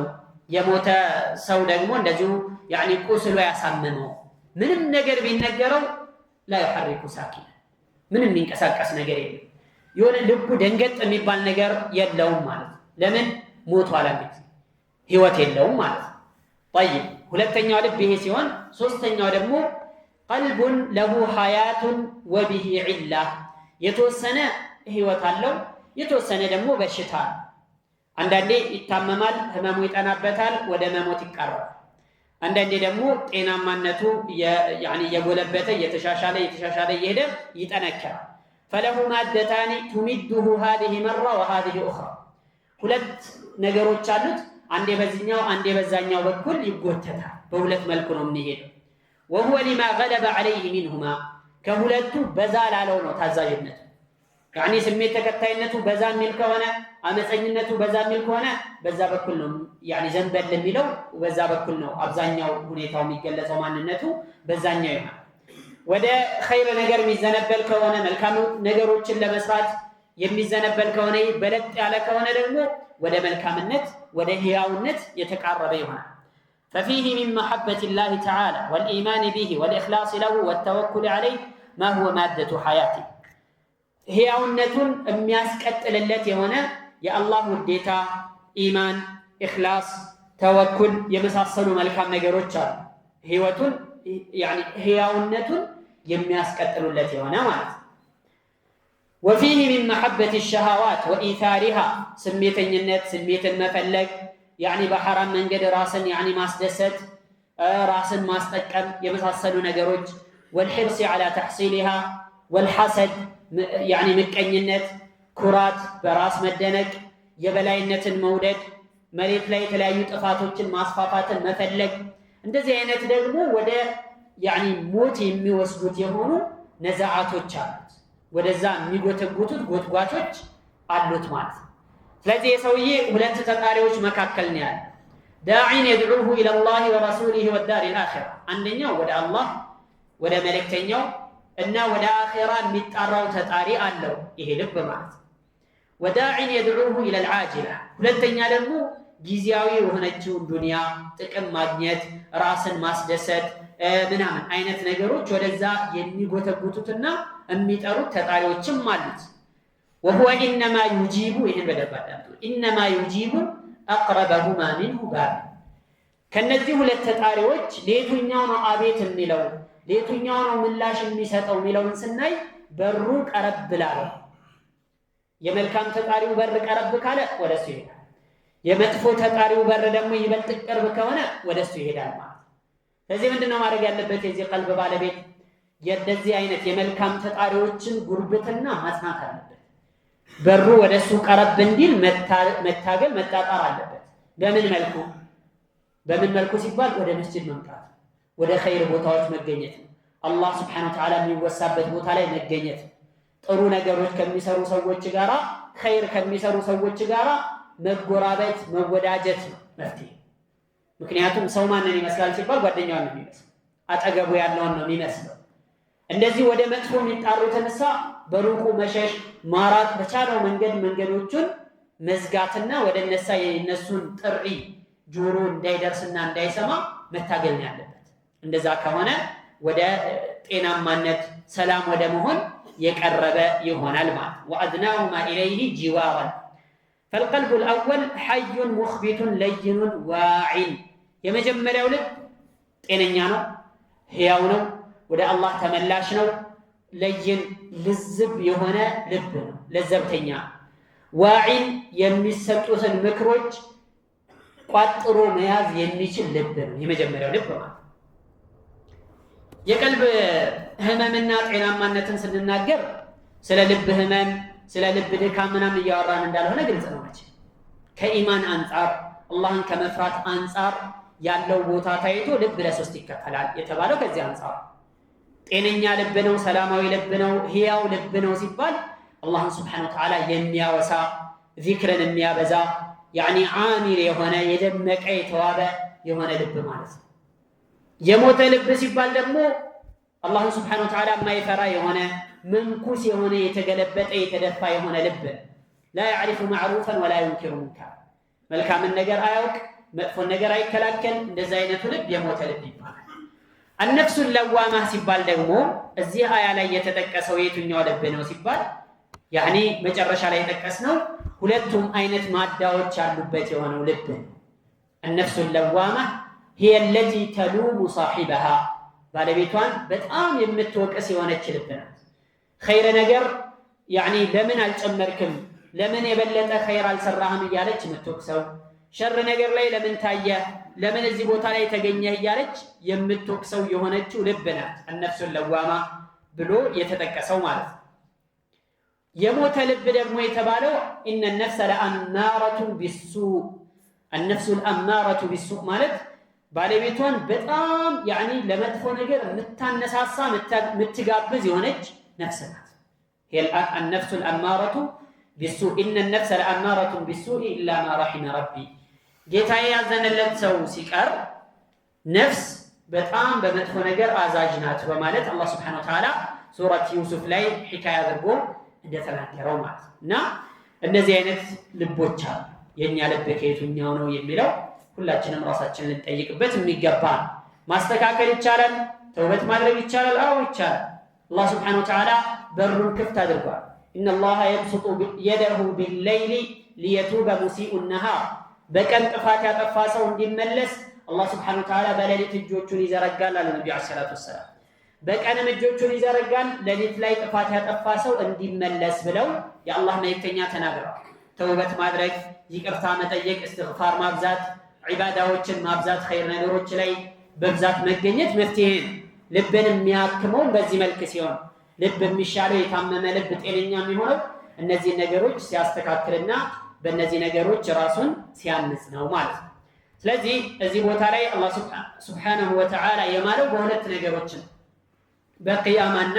የሞተ ሰው ደግሞ እንደዚሁ ያኒ ቁስሉ ያሳመመው ምንም ነገር ቢነገረው ላ ዩሐሪኩ ሳኪና ምንም የሚንቀሳቀስ ነገር የለም። የሆነ ልቡ ደንገጥ የሚባል ነገር የለውም ማለት ነው። ለምን ሞቷል፣ ህይወት የለውም ማለት ነው። ጠይብ ሁለተኛው ልብ ይሄ ሲሆን፣ ሶስተኛው ደግሞ ቀልቡን ለሁ ሐያቱን ወቢሂ ዒላ የተወሰነ ህይወት አለው፣ የተወሰነ ደግሞ በሽታ ነው። አንዳንዴ ይታመማል፣ ህመሙ ይጠናበታል፣ ወደ መሞት ይቃረባል። አንዳንዴ ደግሞ ጤናማነቱ እየጎለበተ እየተሻሻለ እየሄደ ይጠነከራል። ፈለሁ ማደታኒ ቱሚዱሁ ሃዚሂ መራ ወሃዚሂ ኡኽራ ሁለት ነገሮች አሉት። አንዴ በዚህኛው አንዴ በዛኛው በኩል ይጎተታል። በሁለት መልኩ ነው የሚሄደው። ወሁወ ሊማ ገለበ ዐለይሂ ሚንሁማ ከሁለቱ በዛ ላለው ነው ታዛዥነቱ። ያኒ ስሜት ተከታይነቱ በዛ የሚል ከሆነ፣ አመፀኝነቱ በዛ የሚል ከሆነ በዛ በኩል ነው ያኒ ዘንበል የሚለው በዛ በኩል ነው። አብዛኛው ሁኔታው የሚገለጸው ማንነቱ በዛኛው ይሆናል። ወደ ኸይር ነገር የሚዘነበል ከሆነ፣ መልካም ነገሮችን ለመስራት የሚዘነበል ከሆነ፣ በለጥ ያለ ከሆነ ደግሞ ወደ መልካምነት ወደ ህያውነት የተቃረበ ይሆናል። ففيه من محبة الله تعالى والإيمان به والإخلاص له والتوكل عليه ما هو مادة حياته ህያውነቱን የሚያስቀጥልለት የሆነ የአላህ ውዴታ፣ ኢማን፣ ኢኽላስ፣ ተወኩል የመሳሰሉ መልካም ነገሮች አሉ። ህይወቱን ህያውነቱን የሚያስቀጥሉለት የሆነ ማለት ነው። ወፊህ ሚን መሐበት ሸሃዋት ወኢታሪሃ ስሜተኝነት፣ ስሜትን መፈለግ በሐራም መንገድ ራስን ማስደሰት፣ ራስን ማስጠቀም የመሳሰሉ ነገሮች። ወልሒርሲ ዐላ ተሕሲሊሃ ወልሐሰድ ምቀኝነት፣ ኩራት፣ በራስ መደነቅ፣ የበላይነትን መውደድ፣ መሬት ላይ የተለያዩ ጥፋቶችን ማስፋፋትን መፈለግ። እንደዚህ አይነት ደግሞ ወደ ሞት የሚወስዱት የሆኑ ነዛዓቶች አሉት፣ ወደዛ የሚጎተጉቱት ጎትጓቾች አሉት ማለት ነው። ስለዚህ የሰውዬ ሁለት ተጣሪዎች መካከል ነው ያለ። ዳዒን የድዑሁ ኢለላሂ ወረሱሊሂ ወዳሪል አኺራ፣ አንደኛው ወደ አላህ ወደ መልእክተኛው እና ወደ አኺራ የሚጣራው ተጣሪ አለው ይሄ ልብ ማለት ነው። ወዳዒን የድዑሁ ኢለል ዓጅላ፣ ሁለተኛ ደግሞ ጊዜያዊ የሆነችውን ዱንያ ጥቅም ማግኘት፣ ራስን ማስደሰት ምናምን አይነት ነገሮች ወደዛ የሚጎተጉቱትና የሚጠሩት ተጣሪዎችም አሉት። ወሁወ ኢነማ ዩጂቡ፣ ይህን በደንብ አዳምጡ፣ ኢነማ ዩጂቡ አቅረበሁማ ሚንሁ ባብ። ከነዚህ ሁለት ተጣሪዎች ለየትኛው ነው አቤት የሚለው ለየትኛው ነው ምላሽ የሚሰጠው የሚለውን ስናይ በሩ ቀረብ ብላለው። የመልካም ተጣሪው በር ቀረብ ካለ ወደሱ ይሄዳል። የመጥፎ ተጣሪው በር ደግሞ ይበልጥ ቅርብ ከሆነ ወደሱ ይሄዳል ማለት። ስለዚህ ምንድነው ማድረግ ያለበት የዚህ ቀልብ ባለቤት? የነዚህ አይነት የመልካም ተጣሪዎችን ጉርብትና ማጽናት አለበት። በሩ ወደሱ ቀረብ እንዲል መታገል መጣጣር አለበት። በምን መልኩ ሲባል ወደ መስጂድ መምጣት፣ ወደ ኸይር ቦታዎች መገኘት ነው። አላህ Subhanahu Wa Ta'ala የሚወሳበት ቦታ ላይ መገኘት፣ ጥሩ ነገሮች ከሚሰሩ ሰዎች ጋራ ኸይር ከሚሰሩ ሰዎች ጋራ መጎራበት መወዳጀት ነው መፍትሄ። ምክንያቱም ሰው ማንን ይመስላል ሲባል ጓደኛውን ነው የሚመስለው፣ አጠገቡ ያለውን ነው የሚመስለው። እንደዚህ ወደ መጥፎ የሚጣሩትንሳ በሩቁ መሸሽ ማራቅ፣ በቻለው መንገዶቹን መዝጋትና ወደ የነሱን ጥሪ ጆሮ እንዳይደርስና እንዳይሰማ መታገል ነው ያለበት። እንደዛ ከሆነ ወደ ጤናማነት ሰላም ወደ መሆን የቀረበ ይሆናል ማለት ነው። ወአድናሁማ ኢለይሂ ጂዋራን فالقلب الأول حي مخبت لين واع። የመጀመሪያው ልብ ጤነኛ ነው፣ ህያው ነው፣ ወደ አላህ ተመላሽ ነው። ለይን ልዝብ የሆነ ልብ ነው፣ ለዘብተኛ። ዋዒን የሚሰጡትን ምክሮች ቋጥሮ መያዝ የሚችል ልብ ነው የመጀመሪያው ልብ ማለት። የቀልብ ህመምና ጤናማነትን ስንናገር ስለ ልብ ህመም ስለ ልብ ድካም ምናምን እያወራን እንዳልሆነ ግልጽ ነው። ከኢማን አንጻር አላህን ከመፍራት አንጻር ያለው ቦታ ታይቶ ልብ ለሶስት ይከፈላል የተባለው ከዚህ አንጻር ጤነኛ ልብ ነው፣ ሰላማዊ ልብ ነው፣ ህያው ልብ ነው ሲባል አላህን Subhanahu Wa Ta'ala የሚያወሳ ዚክርን የሚያበዛ ዓሚር የሆነ የደመቀ የተዋበ የሆነ ልብ ማለት ነው። የሞተ ልብ ሲባል ደግሞ አላህን Subhanahu Wa Ta'ala የማይፈራ የሆነ መንኩስ የሆነ የተገለበጠ የተደፋ የሆነ ልብ لا يعرف معروفا ولا ينكر منكرا፣ መልካምን ነገር አያውቅ መጥፎን ነገር አይከላከል። እንደዛ አይነቱ ልብ የሞተ ልብ ይባላል። النفس اللوامة ሲባል ደግሞ እዚህ አያ ላይ የተጠቀሰው የትኛው ልብ ነው ሲባል መጨረሻ ላይ የተጠቀስነው ሁለቱም አይነት ማዳዎች ያሉበት የሆነው ልብ ነው። النفس اللوامة هي التي تلوم صاحبها، ባለቤቷን በጣም የምትወቅስ የሆነች ልብ ናት። ኸይር ነገር ለምን አልጨመርክም፣ ለምን የበለጠ ኸይር አልሰራህም እያለች የምትወቅሰው፣ ሸር ነገር ላይ ለምን ታየህ፣ ለምን እዚህ ቦታ ላይ ተገኘህ እያለች የምትወቅሰው የሆነችው ልብ ናት النفس اللوامة ብሎ የተጠቀሰው ማለት ነው። የሞተ ልብ ደግሞ የተባለው إن النفس لأمارة بالسوء، النفس الأمارة بالسوء ማለት ባለቤቷን በጣም ለመጥፎ ነገር የምታነሳሳ የምትጋብዝ የሆነች ነፍስ ናት። هي النفس الأمارة بالسوء إن النفس لأمارة بالسوء إلا ما رحم ربي። ጌታዬ ያዘነለት ሰው ሲቀር ነፍስ በጣም በመጥፎ ነገር አዛዥ ናት በማለት አላህ Subhanahu Wa Ta'ala ሱረት ዩሱፍ ላይ ሒካያ አድርጎ እንደተናገረው ማለት እና እነዚህ አይነት ልቦች አሉ። የኛ ልብ ከየትኛው ነው የሚለው ሁላችንም ራሳችንን ልንጠይቅበት የሚገባ ማስተካከል ይቻላል፣ ተውበት ማድረግ ይቻላል። አዎ ይቻላል። አላህ Subhanahu Wa Ta'ala በሩን ክፍት አድርጓል። إن الله يبسط يده بالليل ليتوب مسيء النهار በቀን ጥፋት ያጠፋ ሰው እንዲመለስ አላህ Subhanahu Wa Ta'ala በሌሊት እጆቹን ይዘረጋል አለ ነብዩ ሰለላሁ ዐለይሂ ወሰለም። በቀንም እጆቹን ይዘረጋል ሌሊት ላይ ጥፋት ያጠፋ ሰው እንዲመለስ ብለው የአላህ መልእክተኛ ተናግረዋል። ተውበት ማድረግ፣ ይቅርታ መጠየቅ፣ እስትግፋር ማብዛት፣ ዒባዳዎችን ማብዛት፣ ኸይር ነገሮች ላይ በብዛት መገኘት መፍትሄ ነው። ልብን የሚያክመው በዚህ መልክ ሲሆን ልብ የሚሻለው የታመመ ልብ ጤነኛ የሚሆነው እነዚህ ነገሮች ሲያስተካክልና በእነዚህ ነገሮች ራሱን ሲያንጽ ነው ማለት ነው። ስለዚህ እዚህ ቦታ ላይ አላህ Subhanahu Wa Ta'ala የማለው በሁለት ነገሮች ነው። በቂያማና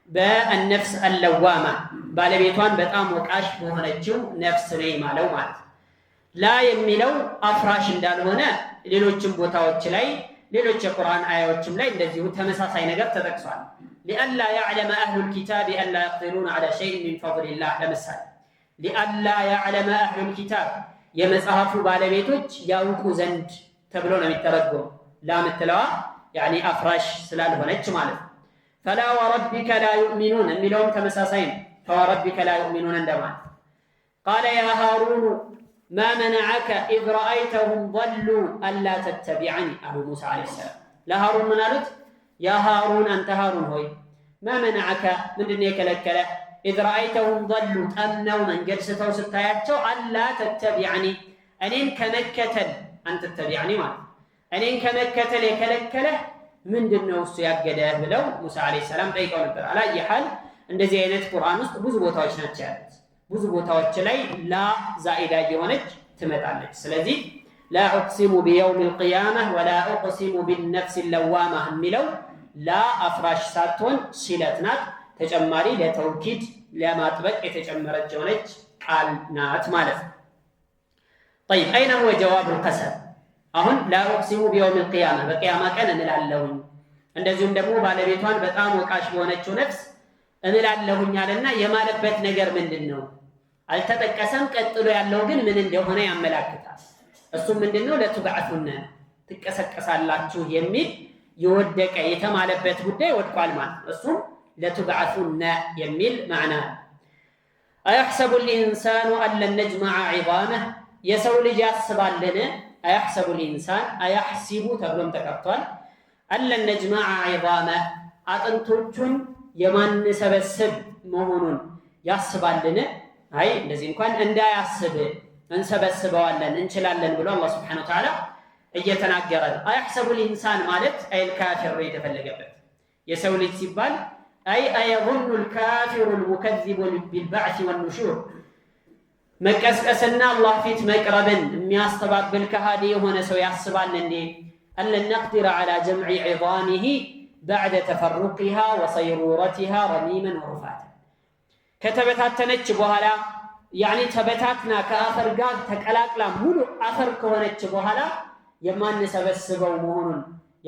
በነፍስ አለዋማ ባለቤቷን በጣም ወቃሽ በሆነችው ነፍስ ነው የማለው ማለት ነው። ላ የሚለው አፍራሽ እንዳልሆነ ሌሎችም ቦታዎች ላይ ሌሎች የቁርአን አያዎችም ላይ እንደዚሁ ተመሳሳይ ነገር ተጠቅሷል። لئلا يعلم أهل الكتاب ألا يقدرون على شيء من فضل الله ለምሳሌ لئلا يعلم أهل الكتاب የመጽሐፉ ባለቤቶች ያውቁ ዘንድ ተብሎ ነው የሚተረጎመው። ላ ምትለዋ يعني አፍራሽ ስላልሆነች ማለት ነው። فلا وربك لا يؤمنون የሚለውም ተመሳሳይ ነው። فوربك لا يؤمنون እንደማለት قال يا هارون ما منعك إذ رأيتهم ضلوا ألا تتبعني أبو موسى عليه السلام لهارون من قالت يا هارون أنت هارون هوي ما منعك من دنيك لك إذ رأيتهم ضلوا أمنوا من جلستوا ستاياتوا ألا تتبعني أنين كمكة أن تتبعني ما أنين كمكة لك لك له من دنيا السياق جده بلو موسى عليه السلام بيقول نبر على أي حال عند زينة القرآن بوزو بوتاوش نتشارت ብዙ ቦታዎች ላይ ላ ዛኢዳ የሆነች ትመጣለች። ስለዚህ ላ أقسم بيوم القيامة ولا أقسم بالنفس اللوامة የሚለው ላ አፍራሽ ሳትሆን ሲለት ናት። ተጨማሪ ለተውኪድ ለማጥበቅ የተጨመረች የሆነች ቃል ናት ማለት ነው። طيب أين هو جواب القسم አሁን لا أقسم بيوم القيامة በቂያማ ቀን እንላለሁኝ እንደዚሁም ደግሞ ባለቤቷን በጣም ወቃሽ በሆነችው ነፍስ እንላለሁኝ አለና የማለበት ነገር ምንድነው አልተጠቀሰም። ቀጥሎ ያለው ግን ምን እንደሆነ ያመላክታል። እሱም ምንድነው ለቱብዓቱነ ትቀሰቀሳላችሁ የሚል የወደቀ የተማለበት ጉዳይ ወድቋል ማለት ነው። እሱም ለቱብዓቱነ የሚል ማዕና አያሕሰቡ الإنسان أن لن نجمع عظامه የሰው ልጅ ያስባልን አያሕሰቡ الإنسان አያሕሲቡ ተብሎም ተቀርቷል። أن لن نجمع عظامه አጥንቶቹን የማንሰበስብ መሆኑን ያስባልን? አይ እንደዚህ እንኳን እንዳያስብ እንሰበስበዋለን እንችላለን ብሎ አላህ Subhanahu Wa Ta'ala እየተናገረ ነው። አያሕሰቡ الإنسان ማለት አይል ካፊር የተፈለገበት የሰው ልጅ ሲባል አይ አየظن الكافر المكذب بالبعث والنشور መቀስቀስና አላህ ፊት መቅረብን የሚያስተባብል ከሃዲ የሆነ ሰው ያስባል እንዴ أن نقدر على جمع عظامه بعد تفرقها وصيرورتها رميما ورفاتا كتبتاتنچ بوهلا يعني تبتاتنا كافر قال تقلاقلا ሙሉ አፈር ከሆነች በኋላ የማንሰበስበው መሆኑን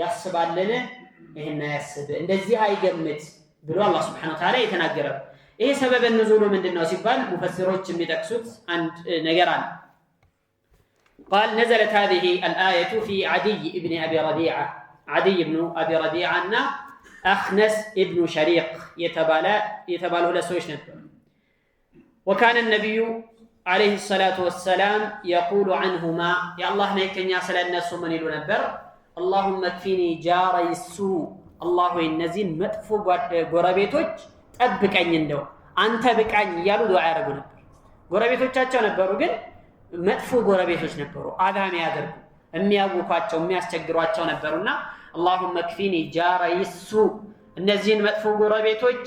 ያስባልን? ይሄን ያስብ እንደዚህ አይገምት ብሎ አላህ Subhanahu Wa Ta'ala የተናገረው። ይሄ ሰበብ ንዙሉ ምንድነው ሲባል ሙፈሲሮች የሚጠቅሱት አንድ ነገር አለ። قال نزلت هذه الآية في عدي ابن أبي ربيعة عدي بن أبي ربيعة أن أخنس ابن شريق يتباله لسويش نبر وكان النبي عليه الصلاة والسلام يقول عنهما يا الله نيكن يا سلا الناس من يلو نبر اللهم اكفيني جاري السوء الله ينزين مدفو قربيتوج أبكاين يندو أنت بكاين يالو دعاء ربو نبر قربيتوج تاتشو نبرو قل مدفو قربيتوج نبرو آدام يادرقو የሚያውቋቸው የሚያስቸግሯቸው ነበርና اللهم اكفيني جاري السوء እነዚህን መጥፎ ጎረቤቶች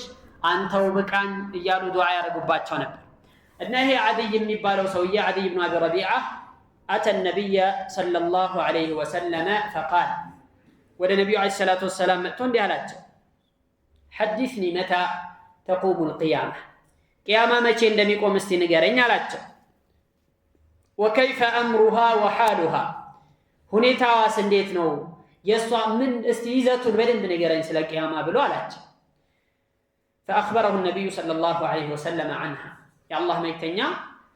አንተው በቃኝ እያሉ ዱዓ ያደርጉባቸው ነበር። እና ይሄ አድይ የሚባለው ሰውዬ አድይ ኢብኑ አቢ ረቢዓ أتى النبي صلى الله عليه وسلم فقال ወደ ነብዩ አለይሂ ሰላቱ ወሰለም መጥቶ እንዲህ አላቸው حدثني متى تقوم القيامة ቂያማ መቼ እንደሚቆም እስቲ ንገረኝ አላቸው። وكيف أمرها وحالها ሁኔታዋስ እንዴት ነው የሷ ምን እስቲ ይዘቱን በደንብ ንገረኝ ስለ ቂያማ ብሎ አላቸው። فأخبره النبي صلى الله عليه وسلم عنها يا الله መልእክተኛ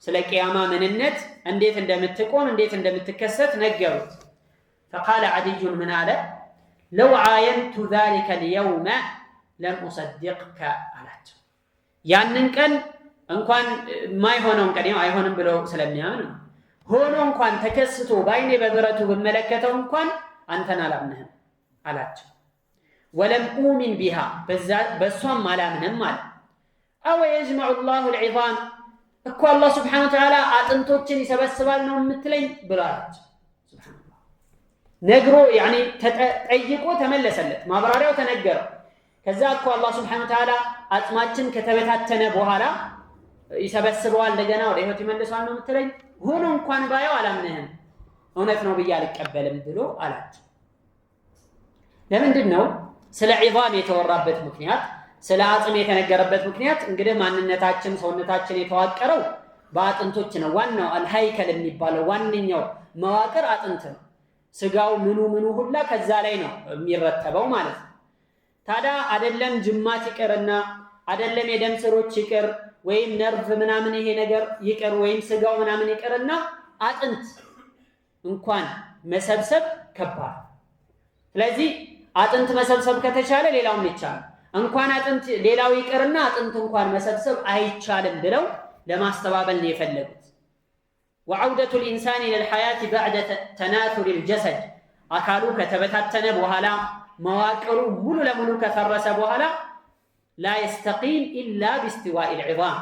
ስለ ቂያማ ምንነት እንዴት እንደምትቆም እንዴት እንደምትከሰት ነገሩት። فقال عدي من هذا لو عاينت ذلك اليوم لم أصدقك አላቸው። ያንን ቀን እንኳን ማይሆነውን ቀን አይሆንም ብሎ ስለሚያምን ሆኖ እንኳን ተከስቶ ባይኔ በብረቱ ብመለከተው እንኳን አንተን አላምንህም አላቸው። ወለም ኡሚን ቢሃ በሷም አላምንም አለ። አወ የጅመዑ ላሁ ልዒዛም እኮ አላህ ስብሓነሁ ወተዓላ አጥንቶችን ይሰበስባል ነው የምትለኝ ብሎ አላቸው። ሱብሓነላህ ነግሮ ያኒ ተጠይቆ ተመለሰለት፣ ማብራሪያው ተነገረው። ከዛ እኮ አላህ ስብሓነሁ ወተዓላ አጽማችን ከተበታተነ በኋላ ይሰበስበዋል እንደገና ወደ ህይወት ይመልሰዋል ነው የምትለኝ? ሆኖ እንኳን ባየው አላምንህም፣ እውነት ነው ብዬ አልቀበልም ብሎ አላቸው። ለምንድን ነው ስለ ዒዛም የተወራበት ምክንያት፣ ስለ አጽም የተነገረበት ምክንያት? እንግዲህ ማንነታችን ሰውነታችን የተዋቀረው በአጥንቶች ነው። ዋናው አልሃይከል የሚባለው ዋነኛው መዋቅር አጥንት ነው። ስጋው ምኑ ሁላ ከዛ ላይ ነው የሚረተበው ማለት ነው። ታዲያ አይደለም ጅማት ይቅርና አይደለም የደም ስሮች ይቅር ወይም ነርቭ ምናምን ይሄ ነገር ይቅር ወይም ስጋው ምናምን ይቅርና አጥንት እንኳን መሰብሰብ ከባድ። ስለዚህ አጥንት መሰብሰብ ከተቻለ ሌላውም ይቻላል። እንኳን አጥንት ሌላው ይቅርና አጥንት እንኳን መሰብሰብ አይቻልም ብለው ለማስተባበል ነው የፈለጉት። ወዐውደቱ ልኢንሳን ኢለልሐያት በዕደ ተናቱር ልጀሰድ አካሉ ከተበታተነ በኋላ መዋቅሩ ሙሉ ለሙሉ ከፈረሰ በኋላ ላ የስተቂም ኢላ ቢስቲዋኢ ልዒዛም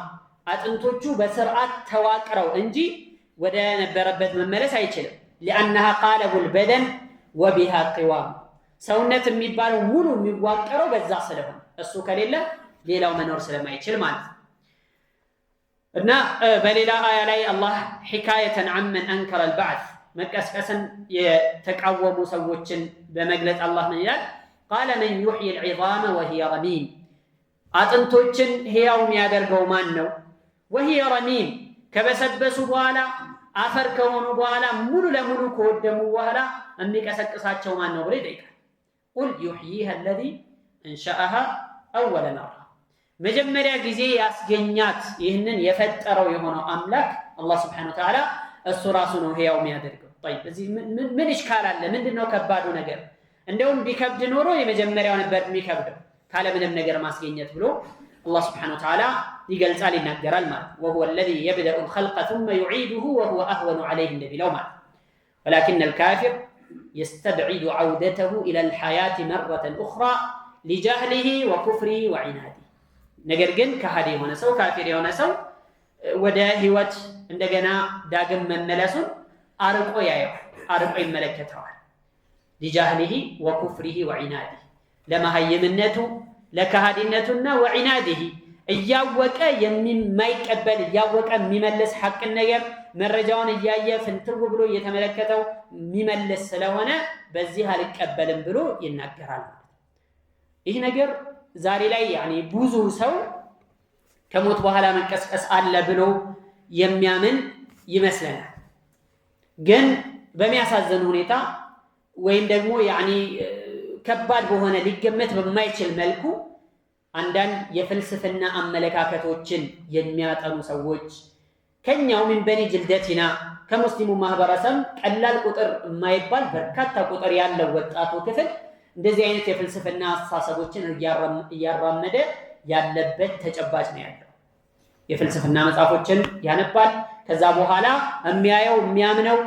አጥንቶቹ በስርዓት ተዋቅረው እንጂ ወደ ነበረበት መመለስ አይችልም። ሊአነሃ ቃለቡ ልበደን ወቢሃ ቂዋም ሰውነት የሚባለው ሙሉ የሚዋቀረው በዛ ስለሆነ እሱ ከሌለ ሌላው መኖር ስለማይችል ማለት ነው። እና በሌላ አያ ላይ አላህ ሒካየተን ዐመን አንከረ አልበዕት መቀስቀስን የተቃወሙ ሰዎችን በመግለጽ አላህ ምን ይላል? ቃለ መን ዩሕዪ ልዒዛመ ወሂየ ረሚም አጥንቶችን ሕያው የሚያደርገው ማን ነው? ወሂየ ረሚም ከበሰበሱ በኋላ አፈር ከሆኑ በኋላ ሙሉ ለሙሉ ከወደሙ በኋላ የሚቀሰቅሳቸው ማን ነው ብሎ ይጠይቃል። ቁል ዩሕይሃ አለዚ እንሸአሃ አወለ መራ መጀመሪያ ጊዜ ያስገኛት ይህንን የፈጠረው የሆነው አምላክ አላህ ስብሓነሁ ወተዓላ እሱ ራሱ ነው ሕያው የሚያደርገው። ጠይብ እዚህ ምን ይሽካል አለ? ምንድነው ከባዱ ነገር? እንደውም ቢከብድ ኖሮ የመጀመሪያው ነበር የሚከብደው ካለምንም ነገር ማስገኘት ብሎ አላህ ስብሓነሁ ወተዓላ ይገልጻል፣ ይናገራል ማለት ነው። ወሁወ አለዚ የብደኡ ልኸልቀ ሱመ ዩዒዱሁ ወሁወ አህወኑ ዐለይህ እንደሚለው ማለት ነው። ወላኪነ አልካፊር የስተብዒዱ ዐውደተሁ ኢለል ሐያት መረተን ኡኽራ ሊጃህሊሂ ወኩፍሪሂ ወዒናዲህ። ነገር ግን ከሃዲ የሆነ ሰው ካፊር የሆነ ሰው ወደ ህይወት እንደገና ዳግም መመለሱን አርቆ ያየዋል፣ አርቆ ይመለከተዋል። ሊጃህሊሂ ወኩፍሪሂ ወዒናዲህ ለመሀይምነቱ ለከሃዲነቱና ወዒናዲህ እያወቀ የማይቀበል እያወቀ የሚመልስ ሐቅን ነገር መረጃውን እያየ ፍንትው ብሎ እየተመለከተው የሚመልስ ስለሆነ በዚህ አልቀበልም ብሎ ይናገራል። ይህ ነገር ዛሬ ላይ ያኔ ብዙ ሰው ከሞት በኋላ መቀስቀስ አለ ብሎ የሚያምን ይመስለናል። ግን በሚያሳዝን ሁኔታ ወይም ደግሞ ያኔ ከባድ በሆነ ሊገመት በማይችል መልኩ አንዳንድ የፍልስፍና አመለካከቶችን የሚያጠኑ ሰዎች ከኛው ምን በኒ ጅልደቲና ከሙስሊሙ ማህበረሰብ ቀላል ቁጥር የማይባል በርካታ ቁጥር ያለው ወጣቱ ክፍል እንደዚህ አይነት የፍልስፍና አስተሳሰቦችን እያራመደ ያለበት ተጨባጭ ነው ያለው። የፍልስፍና መጽሐፎችን ያነባል። ከዛ በኋላ የሚያየው የሚያምነው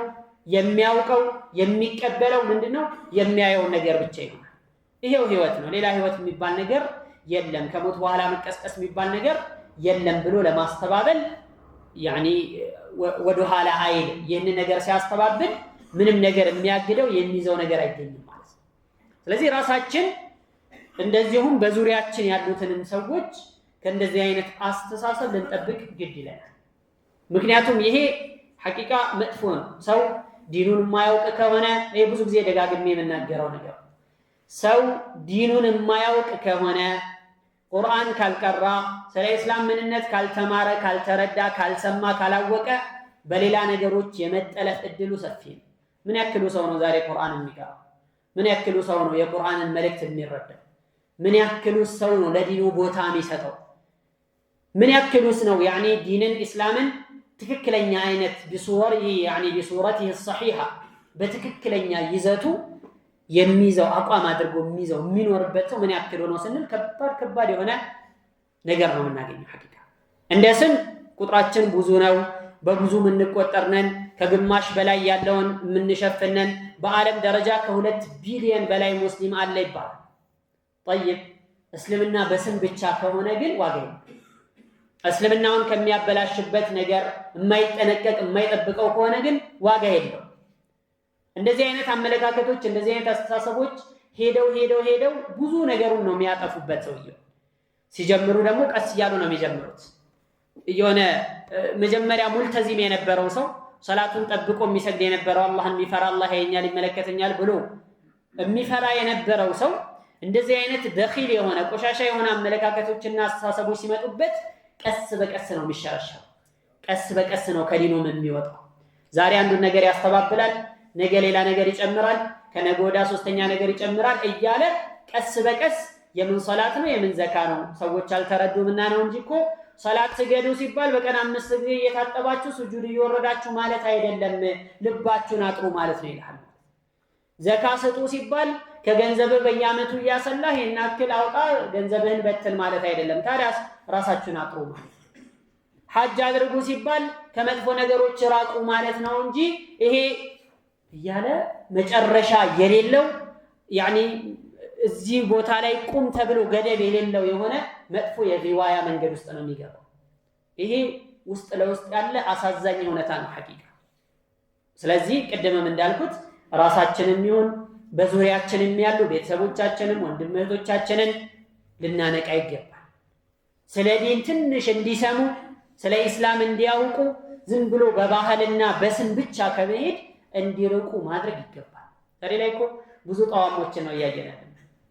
የሚያውቀው የሚቀበለው ምንድነው? የሚያየው ነገር ብቻ ይሆናል። ይሄው ህይወት ነው፣ ሌላ ህይወት የሚባል ነገር የለም፣ ከሞት በኋላ መቀስቀስ የሚባል ነገር የለም ብሎ ለማስተባበል ያኒ ወደ ኋላ አይል። ይህን ነገር ሲያስተባብል ምንም ነገር የሚያግደው የሚይዘው ነገር አይገኝም ማለት ነው። ስለዚህ ራሳችን እንደዚሁም በዙሪያችን ያሉትንም ሰዎች ከእንደዚህ አይነት አስተሳሰብ ልንጠብቅ ግድ ይለናል። ምክንያቱም ይሄ ሐቂቃ መጥፎ ነው። ሰው ዲኑን የማያውቅ ከሆነ ይሄ ብዙ ጊዜ ደጋግሜ የምናገረው ነገር፣ ሰው ዲኑን የማያውቅ ከሆነ ቁርአን ካልቀራ ስለ ኢስላም ምንነት ካልተማረ ካልተረዳ ካልሰማ ካላወቀ በሌላ ነገሮች የመጠለፍ እድሉ ሰፊ ነው። ምን ያክሉ ሰው ነው ዛሬ ቁርአን የሚቀራው? ምን ያክሉ ሰው ነው የቁርአንን መልእክት የሚረዳው? ምን ያክሉ ሰው ነው ለዲኑ ቦታ የሚሰጠው? ምን ያክሉስ ነው ያኒ ዲንን ኢስላምን ትክክለኛ አይነት ቢሱረቲህ ሰሒሃ በትክክለኛ ይዘቱ የሚይዘው አቋም አድርጎ የሚይዘው የሚኖርበት ሰው ምን ያክል ነው ስንል ከባድ የሆነ ነገር ነው የምናገኘው። ሐቂቃ እንደ ስም ቁጥራችን ብዙ ነው፣ በብዙ ምንቆጠርነን ከግማሽ በላይ ያለውን ምንሸፍነን በዓለም ደረጃ ከ2 ቢሊዮን በላይ ሙስሊም አለ ይባላል። طيب እስልምና በስም ብቻ ከሆነ ግን ዋጋ እስልምናውን ከሚያበላሽበት ነገር የማይጠነቀቅ የማይጠብቀው ከሆነ ግን ዋጋ የለው። እንደዚህ አይነት አመለካከቶች እንደዚህ አይነት አስተሳሰቦች ሄደው ብዙ ነገሩን ነው የሚያጠፉበት። ሰውየው ሲጀምሩ ደግሞ ቀስ እያሉ ነው የሚጀምሩት። የሆነ መጀመሪያ ሙልተዚም የነበረው ሰው ሰላቱን ጠብቆ የሚሰግድ የነበረው አላህን የሚፈራ አላህ ያየኛል ይመለከተኛል ብሎ የሚፈራ የነበረው ሰው እንደዚህ አይነት ደኺል የሆነ ቆሻሻ የሆነ አመለካከቶችና አስተሳሰቦች ሲመጡበት ቀስ በቀስ ነው የሚሻሻው። ቀስ በቀስ ነው ከዲኑም የሚወጣው። ዛሬ አንዱን ነገር ያስተባብላል፣ ነገ ሌላ ነገር ይጨምራል፣ ከነገ ወዲያ ሶስተኛ ነገር ይጨምራል እያለ ቀስ በቀስ የምን ሶላት ነው የምን ዘካ ነው ሰዎች አልተረዱምና ነው እንጂ እኮ ሶላት ስገዱ ሲባል በቀን 5 ጊዜ እየታጠባችሁ ሱጁድ እየወረዳችሁ ማለት አይደለም፣ ልባችሁን አጥሩ ማለት ነው ይላል። ዘካ ስጡ ሲባል ከገንዘብህ በየዓመቱ እያሰላህ የናክል አውጣ ገንዘብህን በትን ማለት አይደለም። ታዲያስ ራሳችሁን አጥሩ ማለት። ሐጅ አድርጉ ሲባል ከመጥፎ ነገሮች ራቁ ማለት ነው እንጂ ይሄ እያለ መጨረሻ የሌለው ያኒ እዚህ ቦታ ላይ ቁም ተብሎ ገደብ የሌለው የሆነ መጥፎ የሪዋያ መንገድ ውስጥ ነው የሚገባው። ይሄ ውስጥ ለውስጥ ያለ አሳዛኝ ሁኔታ ነው ሐቂቃ። ስለዚህ ቅድምም እንዳልኩት ራሳችንም ይሁን በዙሪያችንም ያሉ ቤተሰቦቻችንም ወንድም እህቶቻችንን ልናነቃ ይገባል። ስለ ዲን ትንሽ እንዲሰሙ ስለ ኢስላም እንዲያውቁ ዝም ብሎ በባህልና በስም ብቻ ከመሄድ እንዲርቁ ማድረግ ይገባል። ዛሬ ላይ እኮ ብዙ ጣዋሞችን ነው እያየናል።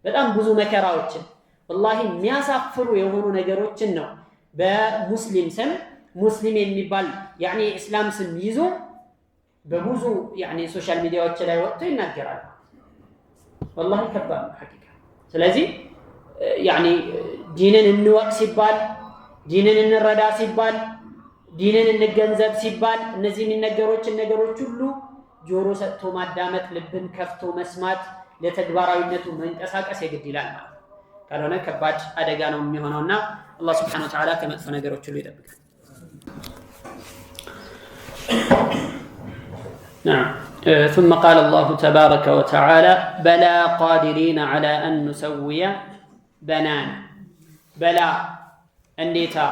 በጣም ብዙ መከራዎችን ወላሂ የሚያሳፍሩ የሆኑ ነገሮችን ነው በሙስሊም ስም ሙስሊም የሚባል ያኒ ኢስላም ስም ይዞ በብዙ ያኒ ሶሻል ሚዲያዎች ላይ ወጥቶ ይናገራል። ወላሂ ከባድ ነው ሐቂቃ። ስለዚህ ያኒ ዲንን እንወቅ ሲባል ዲንን እንረዳ ሲባል ዲንን እንገንዘብ ሲባል እነዚህ የሚነገሮችን ነገሮች ሁሉ ጆሮ ሰጥቶ ማዳመጥ ልብን ከፍቶ መስማት ለተግባራዊነቱ መንቀሳቀስ የግድ ይላል ማለት ነው። ካልሆነ ከባድ አደጋ ነው የሚሆነውና አላህ Subhanahu Wa Ta'ala ከመጥፎ ነገሮች ሁሉ ይጠብቃል። نعم ثم قال الله تبارك وتعالى بلى قادرين على أن نسوي بنانا بلى انديتا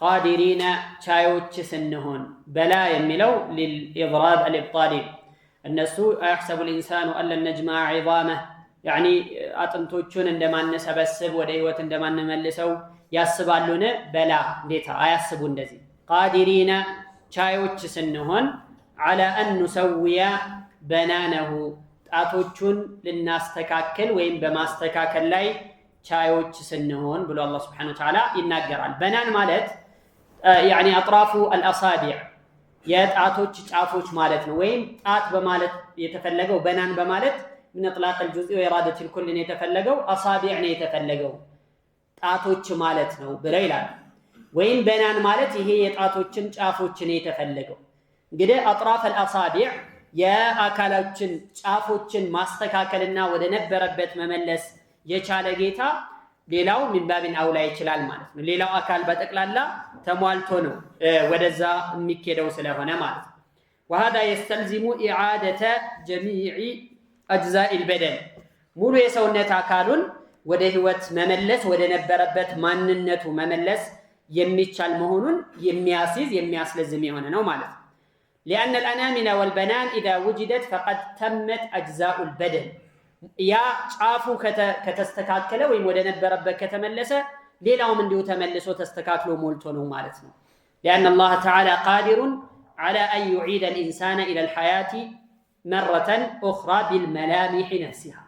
قادرين شايوچ سنهون بلى يملو للإضراب الإبطالي الناس أيحسب الإنسان أن لن نجمع عظامه يعني أطنتوچون عندما نسبسب ወደ ህይወት እንደማንመልሰው ያስባሉን በላ እንዴታ አያስቡ እንደዚህ قادرين ቻዮች ስንሆን على أن نسوي بنانه ጣቶቹን ልናስተካከል ወይም በማስተካከል ላይ ቻዮች ስንሆን ብሎ አላህ Subhanahu Wa Ta'ala ይናገራል። በናን ማለት يعني أطراف الأصابع የጣቶች ጫፎች ማለት ነው። ወይም ጣት በማለት የተፈለገው በናን በማለት من اطلاق الجزء واراده الكل ነው የተፈለገው አሳቢዕ ነው የተፈለገው ጣቶች ማለት ነው ብለው ይላል። ወይም በናን ማለት ይሄ የጣቶችን ጫፎች ነው የተፈለገው። እንግዲህ اطراف الاصابع የአካላችን ጫፎችን ማስተካከልና ወደ ነበረበት መመለስ የቻለ ጌታ ሌላው ሚንባብን አውላ ይችላል ማለት ነው። ሌላው አካል በጠቅላላ ተሟልቶ ነው ወደዛ የሚከደው ስለሆነ ማለት ነው። وهذا يستلزم اعاده جميع اجزاء البدن ሙሉ የሰውነት አካሉን ወደ ህይወት መመለስ ወደ ነበረበት ማንነቱ መመለስ የሚቻል መሆኑን የሚያስይዝ የሚያስለዝም የሆነ ነው ማለት ነው። لأن الأنامل والبنان إذا وجدت فقد تمت أجزاء البدن يا ጫፉ ከተስተካከለ ወይም ወደ ነበረበት ከተመለሰ ሌላውም እንዲሁ ተመልሶ ተስተካክሎ ሞልቶ ነው ማለት ነው። لأن الله تعالى قادر على أن يعيد الإنسان إلى الحياة مرة أخرى بالملامح نفسها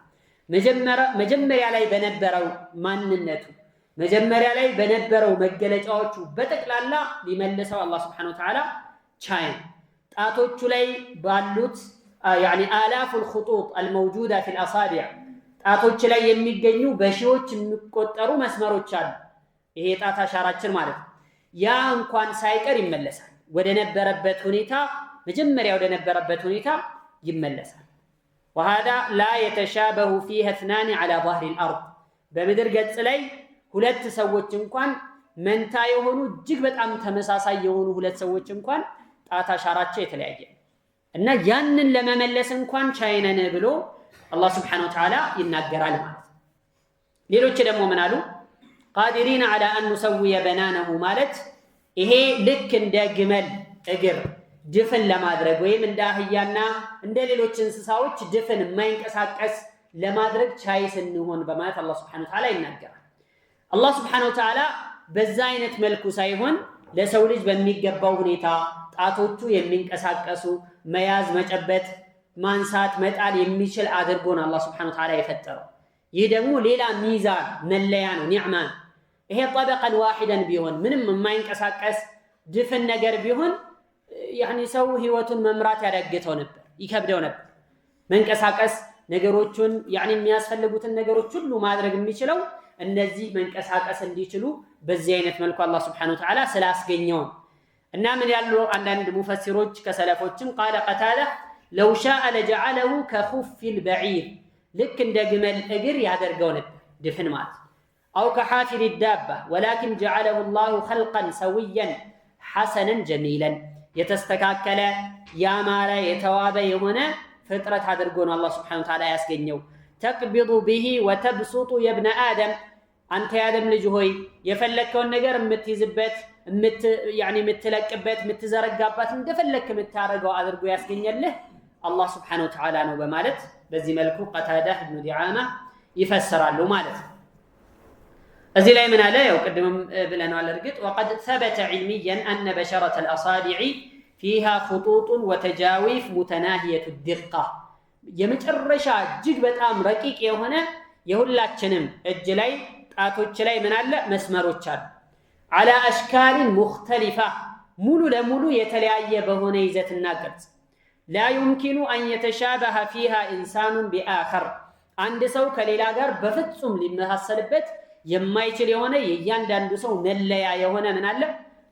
መጀመሪያ ላይ በነበረው ማንነቱ መጀመሪያ ላይ በነበረው መገለጫዎቹ በተክላላ ሊመልሰው አላህ Subhanahu Wa Ta'ala ቻይ ጣቶቹ ላይ ባሉት يعني آلاف الخطوط الموجودة في الأصابع ጣቶች ላይ የሚገኙ በሺዎች የሚቆጠሩ መስመሮች አሉ። ይሄ ጣት አሻራችን ማለት ያ እንኳን ሳይቀር ይመለሳል ወደ ነበረበት ሁኔታ መጀመሪያ ወደ ነበረበት ሁኔታ ይመለሳል። وهذا لا يتشابه فيه اثنان على ظهر الأرض በምድር ገጽ ላይ ሁለት ሰዎች እንኳን መንታ የሆኑ እጅግ በጣም ተመሳሳይ የሆኑ ሁለት ሰዎች እንኳን ጣት አሻራቸው የተለያየ እና ያንን ለመመለስ እንኳን ቻይነን ብሎ አላህ Subhanahu Wa Ta'ala ይናገራል ማለት ነው። ሌሎች ደግሞ ምን አሉ? قادرين على ان نسوي بنانه ማለት ይሄ ልክ እንደ ግመል እግር ድፍን ለማድረግ ወይም እንደ አህያና እንደ ሌሎች እንስሳዎች ድፍን የማይንቀሳቀስ ለማድረግ ቻይ ስንሆን በማለት አላህ Subhanahu Wa Ta'ala ይናገራል። አላህ Subhanahu Wa Ta'ala በዛ አይነት መልኩ ሳይሆን ለሰው ልጅ በሚገባው ሁኔታ ጣቶቹ የሚንቀሳቀሱ መያዝ መጨበጥ ማንሳት መጣል የሚችል አድርጎ ነው አላህ Subhanahu Wa Ta'ala የፈጠረው። ይህ ደግሞ ሌላ ሚዛን መለያ ነው ኒዕማ። ይሄ ጠበቀን ዋሂደን ቢሆን ምንም የማይንቀሳቀስ ድፍን ነገር ቢሆን ሰው ህይወቱን መምራት ያዳግተው ነበር ይከብደው ነበር። መንቀሳቀስ ነገሮቹን የሚያስፈልጉትን ነገሮች ሁሉ ማድረግ የሚችለው እነዚህ መንቀሳቀስ እንዲችሉ በዚህ አይነት መልኩ አላህ Subhanahu Wa Ta'ala ስላስገኘው እና ምን ያሉ አንዳንድ ሙፈሲሮች ከሰለፎችም قال قتاده لو شاء لجعله كخف البعير ልክ እንደ ግመል እግር ያደርገው ነበር ድፍን ማለት او كحافر الدابه ولكن جعله الله خلقا سويا حسنا جميلا የተስተካከለ ያማረ የተዋበ የሆነ ፍጥረት አድርጎ ነው አላህ Subhanahu Wa Ta'ala ያስገኘው። تقبض به وتبسط يا ابن ادم አንተ ያደም ልጅ ሆይ የፈለከውን ነገር የምትይዝበት የምትለቅበት የምትዘረጋበት እንደፈለክ የምታረጋው አድርጎ ያስገኘልህ አላህ Subhanahu Wa Ta'ala ነው በማለት በዚህ መልኩ قتادة بن دعامة ይፈሰራሉ ማለት ነው። እዚህ ላይ ምን አለ? ያው ቅድምም ብለናል እርግጥ وقد ثبت علميا ان بشرة الاصابع فيها خطوط وتجاويف متناهية الدقة የመጨረሻ እጅግ በጣም ረቂቅ የሆነ የሁላችንም እጅ ላይ ጣቶች ላይ ምን አለ? መስመሮች አሉ። على اشكال مختلفة ሙሉ ለሙሉ የተለያየ በሆነ ይዘትና ቅርጽ لا يمكن ان يتشابه فيها انسان باخر አንድ ሰው ከሌላ ጋር በፍጹም ሊመሳሰልበት የማይችል የሆነ የእያንዳንዱ ሰው መለያ የሆነ ምን አለ?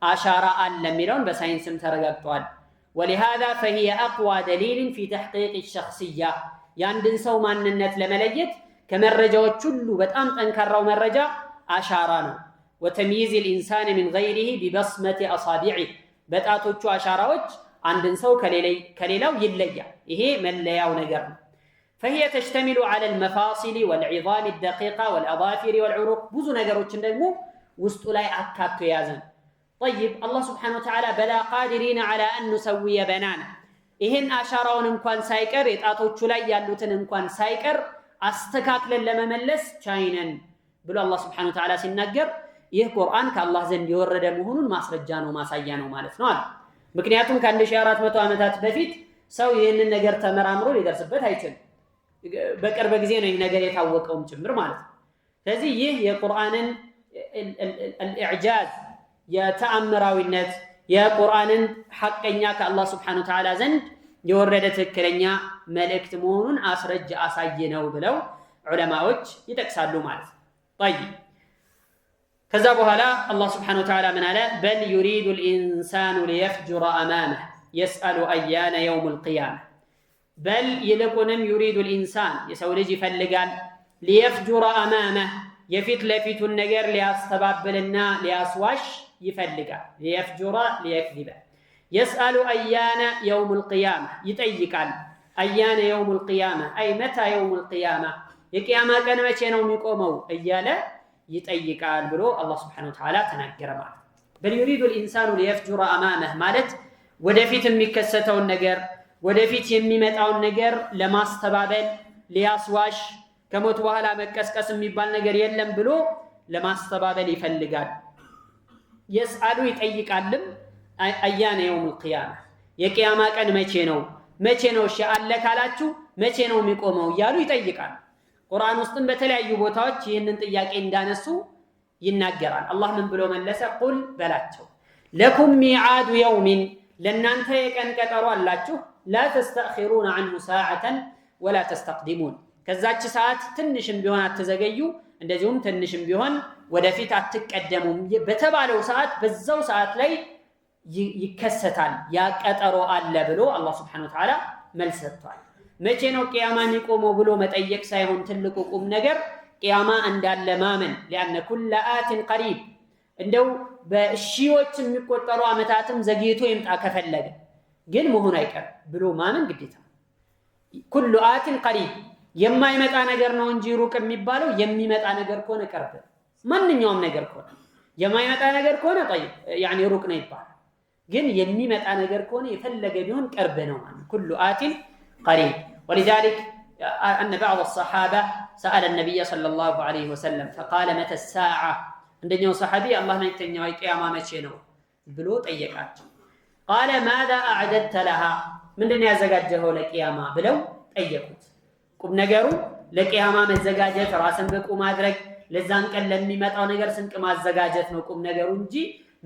አሻራ አለ የሚለውን በሳይንስም ተረጋግጧል። ولهذا فهي اقوى دليل في تحقيق الشخصية ያንድን ሰው ማንነት ለመለየት ከመረጃዎች ሁሉ በጣም ጠንካራው መረጃ አሻራ ነው። وتمييز الانسان من غيره ببصمة اصابعه በጣቶቹ አሻራዎች አንድን ሰው ከሌላው ይለያል። ይሄ መለያው ነገር ነው። فهي تشتمل على المفاصل والعظام الدقيقة والأظافر والعروق ብዙ ነገሮችን ደግሞ ውስጡ ላይ አካቶ ያዘን። طيب الله سبحانه وتعالى بلا قادرين على أن نسوي بنانا ይሄን አሻራውን እንኳን ሳይቀር የጣቶቹ ላይ ያሉትን እንኳን ሳይቀር አስተካክለን ለመመለስ ቻይነን ብሎ አላህ Subhanahu Wa Ta'ala ሲናገር ይህ ቁርአን ከአላህ ዘንድ የወረደ መሆኑን ማስረጃ ነው ማሳያ ነው ማለት ነው አለ። ምክንያቱም ከ1400 ዓመታት በፊት ሰው ይህንን ነገር ተመራምሮ ሊደርስበት አይችልም። በቅርብ ጊዜ ነው ነገር የታወቀውም ጭምር ማለት ነው። ስለዚህ ይህ የቁርአንን الإعجاز የተአምራዊነት የቁርአንን ሐቀኛ ከአላህ Subhanahu Wa Ta'ala ዘንድ የወረደ ትክክለኛ መልእክት መሆኑን አስረጅ አሳየ ነው ብለው ዑለማዎች ይጠቅሳሉ ማለት ነው። طيب ከዛ በኋላ አላህ Subhanahu Wa Ta'ala ምን አለ? بل يريد الإنسان ليفجر أمامه يسأل أيان يوم القيامة بل يلقنم يريد الإنسان የሰው ልጅ ይፈልጋል ليفجر أمامه የፊት ለፊቱን ነገር ሊያስተባብልና ሊያስዋሽ ይፈልጋል። ليفجر ليكذب يسأل أيان يوم القيامة ይጠይቃል። أيان يوم القيامة أي متى يوم القيامة የቂያማ ቀን መቼ ነው የሚቆመው እያለ ይጠይቃል ብሎ አላህ Subhanahu Wa Ta'ala ተናገረ ማለት ነው። بل يريد الإنسان ليفجر أمامه ማለት ወደፊት የሚከሰተውን ነገር ወደፊት የሚመጣውን ነገር ለማስተባበል ሊያስዋሽ ከሞት በኋላ መቀስቀስ የሚባል ነገር የለም ብሎ ለማስተባበል ይፈልጋል። يسأل ይጠይቃልም أيان يوم القيامة የቂያማ ቀን መቼ ነው እሺ አለ ካላችሁ መቼ ነው የሚቆመው እያሉ ይጠይቃል። ቁርአን ውስጥም በተለያዩ ቦታዎች ይህንን ጥያቄ እንዳነሱ ይናገራል። አላህ ምን ብሎ መለሰ? ቁል በላቸው لكم ميعاد يوم ለናንተ የቀን ቀጠሮ አላችሁ لا تستأخرون عنه ساعة ولا تستقدمون ከዛች ሰዓት ትንሽም ቢሆን አትዘገዩ እንደዚሁም ትንሽም ቢሆን ወደፊት አትቀደሙም በተባለው ሰዓት በዛው ሰዓት ላይ ይከሰታል ያ ቀጠሮ አለ ብሎ አላህ Subhanahu Wa Ta'ala መልስ ሰጥቷል። መቼ ነው ቂያማ የሚቆመው ብሎ መጠየቅ ሳይሆን ትልቁ ቁም ነገር ቂያማ እንዳለ ማመን لأن كل آت قريب እንደው በሺዎች የሚቆጠሩ ዓመታትም ዘግይቶ ይምጣ ከፈለገ ግን መሆን አይቀርም ብሎ ማመን ግዴታ። ኩሉ አቲን ቀሪብ የማይመጣ ነገር ነው እንጂ ሩቅ የሚባለው የሚመጣ ነገር ከሆነ ቅርብ። ማንኛውም ነገር ከሆነ የማይመጣ ነገር ከሆነ طيب يعني ሩቅ ነው ይባላል። ግን የሚመጣ ነገር ከሆነ የፈለገ ቢሆን ቅርብ ነው ማለት ኩሉ አቲን ቀሪብ። ولذلك أن بعض الصحابة سأل النبي صلى الله عليه وسلم فقال متى الساعة عندنا صحابي الله ما يتنيا القيامة متى ነው ብሎ ጠየቃቸው። قال ماذا أعددت لها ምንድነው ያዘጋጀኸው ለቂያማ ብለው ጠየቁት። ቁም ነገሩ ለቂያማ መዘጋጀት፣ ራስን ብቁ ማድረግ፣ ለዛን ቀን ለሚመጣው ነገር ስንቅ ማዘጋጀት ነው ቁም ነገሩ እንጂ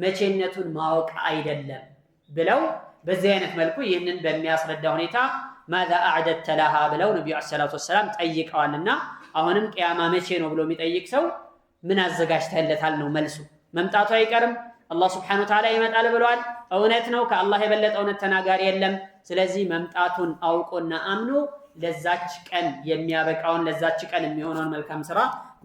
መቼነቱን ማወቅ አይደለም ብለው በዚህ አይነት መልኩ ይህንን በሚያስረዳ ሁኔታ ماذا أعددت لها ብለው ነብዩ ሰለላሁ ዐለይሂ ወሰለም ጠይቀዋልና አሁንም ቂያማ መቼ ነው ብሎ የሚጠይቅ ሰው ምን አዘጋጅተህለታል ነው መልሱ። መምጣቱ አይቀርም። አላህ Subhanahu Wa Ta'ala ይመጣል ብለዋል። እውነት ነው። ከአላህ የበለጠ እውነት ተናጋሪ የለም። ስለዚህ መምጣቱን አውቆና አምኖ ለዛች ቀን የሚያበቃውን ለዛች ቀን የሚሆነውን መልካም ስራ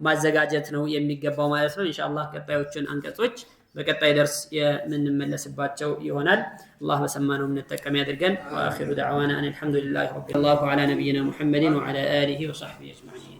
ማዘጋጀት ነው የሚገባው ማለት ነው። ኢንሻአላህ ቀጣዮችን አንቀጾች በቀጣይ ደርስ የምንመለስባቸው ይሆናል። አላህ በሰማነው እንጠቀም ያድርገን። ወአኺሩ ደዕዋና አልሐምዱሊላሂ ረቢል ዓለሚን። አላሁ ዐላ ነቢይና ሙሐመድን ወዐላ አሊሂ ወሰሕቢሂ አጅመዒን።